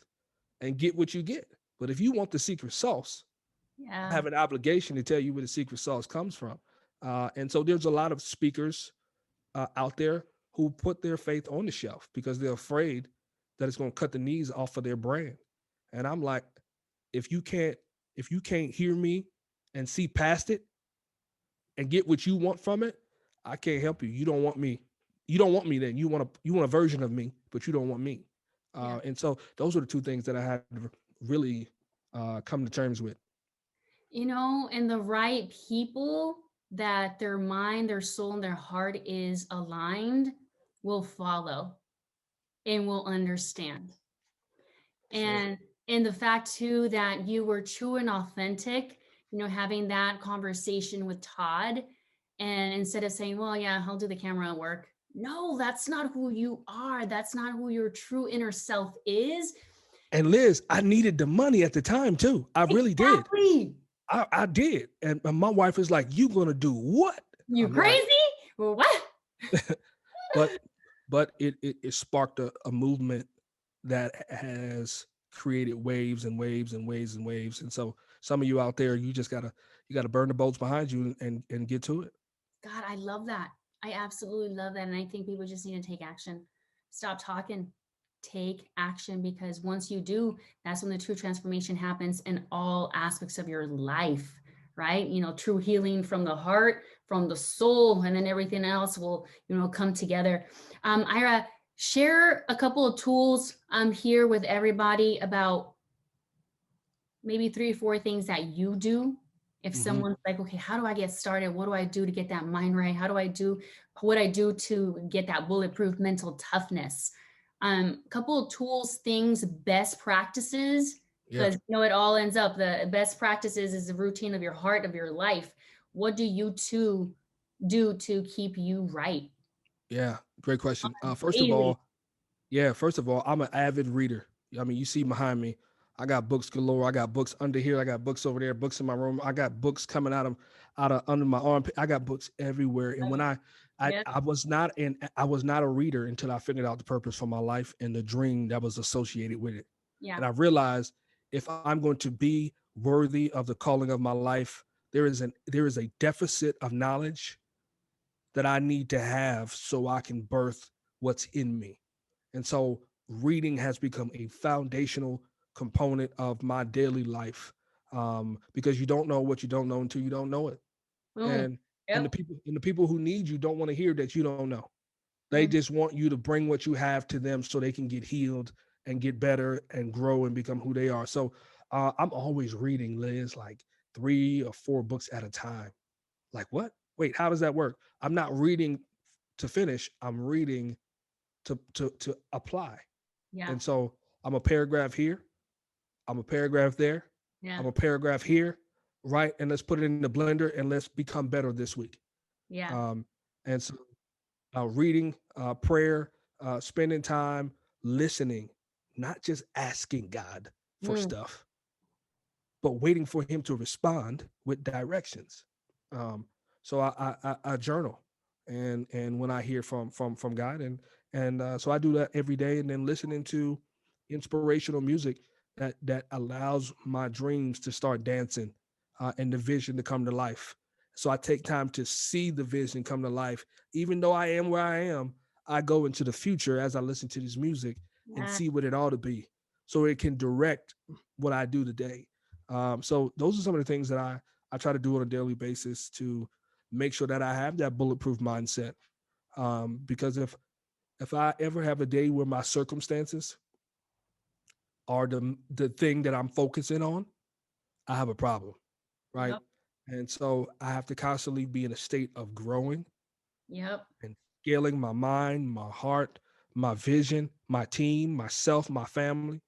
and get what you get. But if you want the secret sauce, I Yeah. have an obligation to tell you where the secret sauce comes from. And so there's a lot of speakers out there who put their faith on the shelf because they're afraid that it's going to cut the knees off of their brand. And I'm like, if you can't if you can't hear me and see past it and get what you want from it, I can't help you. You don't want me. You don't want me then. You want a version of me, but you don't want me. Yeah. And so those are the two things that I had to really come to terms with. And the right people that their mind, their soul, and their heart is aligned will follow and will understand. Sure. And the fact too that you were true and authentic, having that conversation with Todd, and instead of saying, well, yeah, I'll do the camera work. No, that's not who you are. That's not who your true inner self is. And Liz, I needed the money at the time too. I really did. Exactly. I did. And my wife is like, you gonna do what? You I'm like, crazy? Well, what? but it sparked a movement that has created waves and waves and waves and waves. And so some of you out there, you gotta burn the boats behind you and get to it. God, I love that. I absolutely love that. And I think people just need to take action. Stop talking, take action, because once you do, that's when the true transformation happens in all aspects of your life, right? True healing from the heart, from the soul, and then everything else will, come together. Ira, share a couple of tools here with everybody about maybe 3 or 4 things that you do. If Hmm. someone's like, okay, how do I get started? What do I do to get that mind right? How do I do what I do to get that bulletproof mental toughness? Couple of tools, things, best practices, Yeah. because it all ends up the best practices is the routine of your heart, of your life. What do you two do to keep you right Yeah. Great question. daily? First of all, I'm an avid reader. I mean, you see behind me, I got books galore. I got books under here. I got books over there. Books in my room. I got books coming out of under my armpit. I got books everywhere. And when Yeah, I was not a reader until I figured out the purpose for my life and the dream that was associated with it. yeah. And I realized if I'm going to be worthy of the calling of my life, there is a deficit of knowledge that I need to have so I can birth what's in me. And so reading has become a foundational component of my daily life, because you don't know what you don't know until you don't know it. Boom. And Yep. the people who need you don't want to hear that you don't know. They Mm, just want you to bring what you have to them so they can get healed and get better and grow and become who they are. So I'm always reading, Liz, like 3 or 4 books at a time. Like what? Wait, how does that work? I'm not reading to finish. I'm reading to apply. yeah, And so I'm a paragraph here, I'm a paragraph there, yeah, I'm a paragraph here, right? And let's put it in the blender and let's become better this week. yeah. Um, and so reading, prayer, spending time listening, not just asking God for Mm, stuff, but waiting for Him to respond with directions. Um, so I journal, and when I hear from God, and so I do that every day, and then listening to inspirational music that allows my dreams to start dancing, and the vision to come to life. So I take time to see the vision come to life. Even though I am where I am, I go into the future as I listen to this music and yeah. see what it ought to be, so it can direct what I do today. So those are some of the things that I try to do on a daily basis to make sure that I have that bulletproof mindset. Because if I ever have a day where my circumstances are the thing that I'm focusing on, I have a problem, right? Yep. And so I have to constantly be in a state of growing Yep. and scaling my mind, my heart, my vision, my team, myself, my family.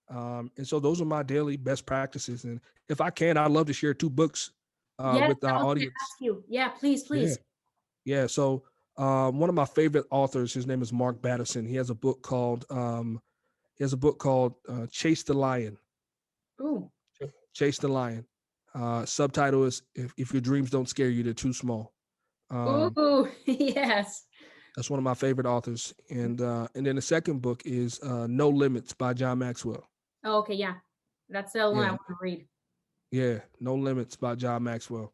And so those are my daily best practices. And if I can, I'd love to share 2 books Yes, with our I was gonna audience. ask you. Yeah, please, Yeah. please. Yeah. So one of my favorite authors, his name is Mark Batterson. He has a book called Chase the Lion. Ooh. Chase the Lion. Subtitle is if your dreams don't scare you, they're too small. Um, Ooh, yes. that's one of my favorite authors. And then the second book is No Limits by John Maxwell. Oh, okay, yeah. That's the one I Yeah, want to read. yeah, No Limits by John Maxwell.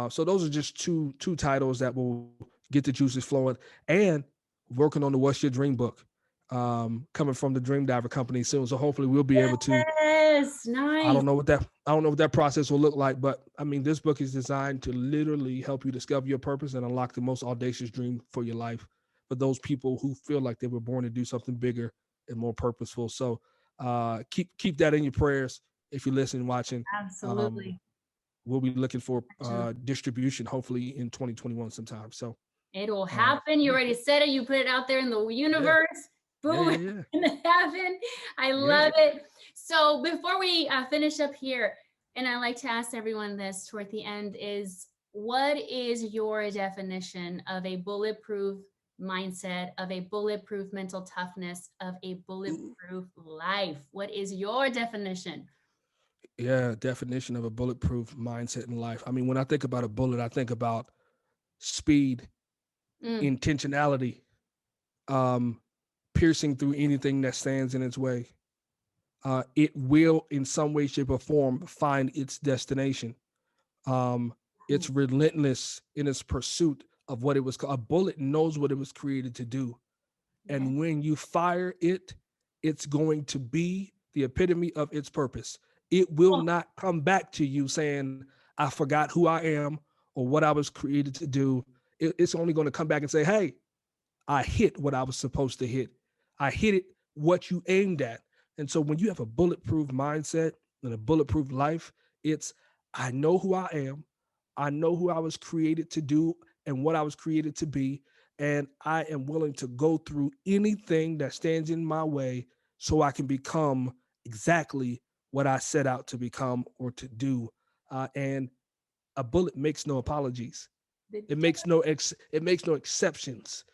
So those are just two titles that will get the juices flowing, and working on the What's Your Dream book, coming from the Dream Diver company soon. So hopefully we'll be able to. Yes, I nice. don't know what that I don't know what that process will look like, but I mean, this book is designed to literally help you discover your purpose and unlock the most audacious dream for your life. For those people who feel like they were born to do something bigger and more purposeful. So keep that in your prayers if you're listening, watching. Um, Absolutely. we'll be looking for distribution hopefully in 2021 sometime. So It will happen. You yeah, already said it. You put it out there in the yeah, universe. yeah, Boom, yeah, it's yeah, gonna happen. I yeah. love it. So before we finish up here, and I like to ask everyone this toward the end is, what is your definition of a bulletproof mindset, of a bulletproof mental toughness, of a Ooh, bulletproof life? What is your definition? yeah, definition of a bulletproof mindset in life. I mean, when I think about a bullet, I think about speed, Mm, intentionality, um, piercing through anything that stands in its way. It will, in some way, shape, or form, find its destination. Um, it's ooh, relentless in its pursuit of what it was. A bullet knows what it was created to do, yeah. and when you fire it, it's going to be the epitome of its purpose. It will Oh, not come back to you saying, "I forgot who I am" or what I was created to do. It's only going to come back and say, "Hey, I hit what I was supposed to hit. I hit it what you aimed at." And so when you have a bulletproof mindset and a bulletproof life, it's I know who I am. I know who I was created to do and what I was created to be. And I am willing to go through anything that stands in my way so I can become exactly what I set out to become or to do. And a bullet makes no apologies. It makes no exceptions.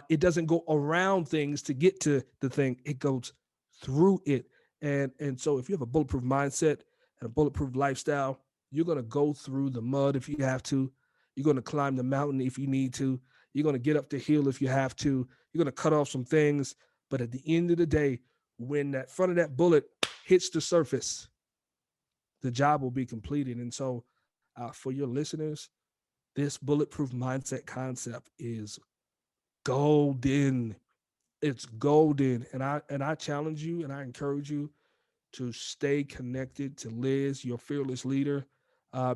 It doesn't go around things to get to the thing. It goes through it. And so if you have a bulletproof mindset and a bulletproof lifestyle, you're gonna go through the mud if you have to. You're gonna climb the mountain if you need to. You're gonna get up the hill if you have to. You're gonna cut off some things. But at the end of the day, when that front of that bullet hits the surface, the job will be completed. And so, for your listeners, this bulletproof mindset concept is golden. It's golden. And I challenge you and I encourage you to stay connected to Liz, your fearless leader,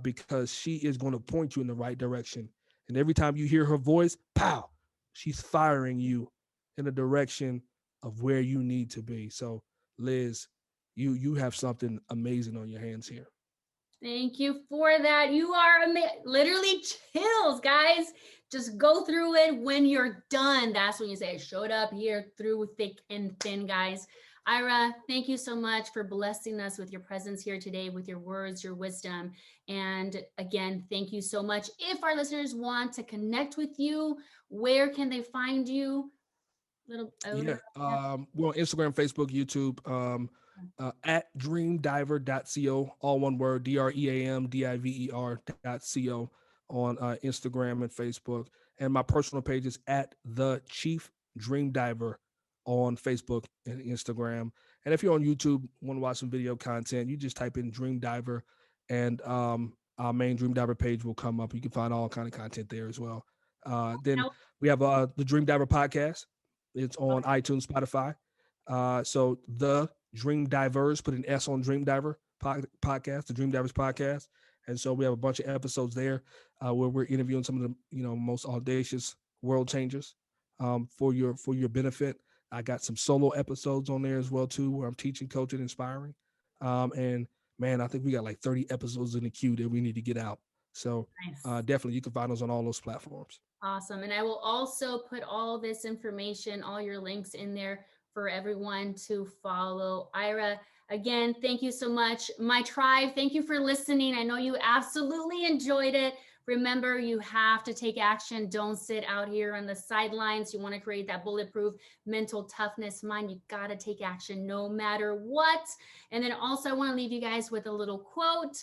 because she is going to point you in the right direction. And every time you hear her voice, pow, she's firing you in the direction of where you need to be. So, Liz, you have something amazing on your hands here. thank you for that. You are literally chills, guys. Just go through it. When you're done, that's when you say, showed up here through thick and thin, guys. Ira, thank you so much for blessing us with your presence here today, with your words, your wisdom. And again, thank you so much. If our listeners want to connect with you, where can they find you? A little Yeah. We're on Instagram, Facebook, YouTube, at dreamdiver.co, all one word, DreamDiver.co on Instagram and Facebook. And my personal page is at the Chief Dream Diver on Facebook and Instagram. And if you're on YouTube, want to watch some video content, you just type in Dream Diver and our main Dream Diver page will come up. You can find all kind of content there as well. Then now. we have the Dream Diver podcast. It's on iTunes, Spotify. So the Dream Divers, put an S on Dream Diver podcast, the Dream Divers podcast. And so we have a bunch of episodes there where we're interviewing some of the most audacious world changers for your benefit. I got some solo episodes on there as well too, where I'm teaching, coaching, inspiring. And man, I think we got like 30 episodes in the queue that we need to get out. So Nice. definitely, you can find us on all those platforms. Awesome. And I will also put all this information, all your links in there for everyone to follow. Ira, again, thank you so much. My tribe, thank you for listening. I know you absolutely enjoyed it. Remember, you have to take action. Don't sit out here on the sidelines. You want to create that bulletproof mental toughness mind. You got to take action no matter what. And then also, I want to leave you guys with a little quote.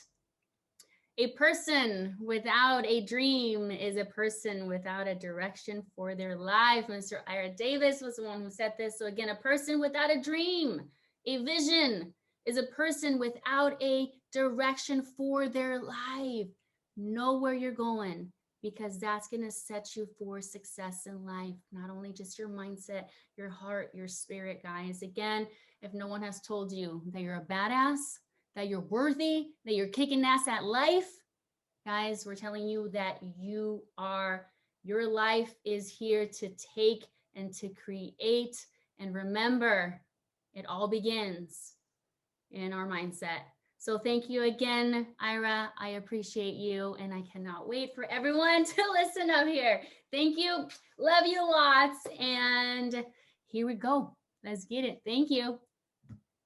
A person without a dream is a person without a direction for their life. Mr. Ira Davis was the one who said this. So, again, a person without a dream, a vision, is a person without a direction for their life. Know where you're going, because that's going to set you for success in life. Not only just your mindset, your heart, your spirit, guys. Again, if no one has told you that you're a badass, that you're worthy, that you're kicking ass at life, guys, we're telling you that you are, your life is here to take and to create. And remember, it all begins in our mindset. So thank you again, Ira. I appreciate you, and I cannot wait for everyone to listen up here. Thank you. Love you lots. And here we go. Let's get it. Thank you.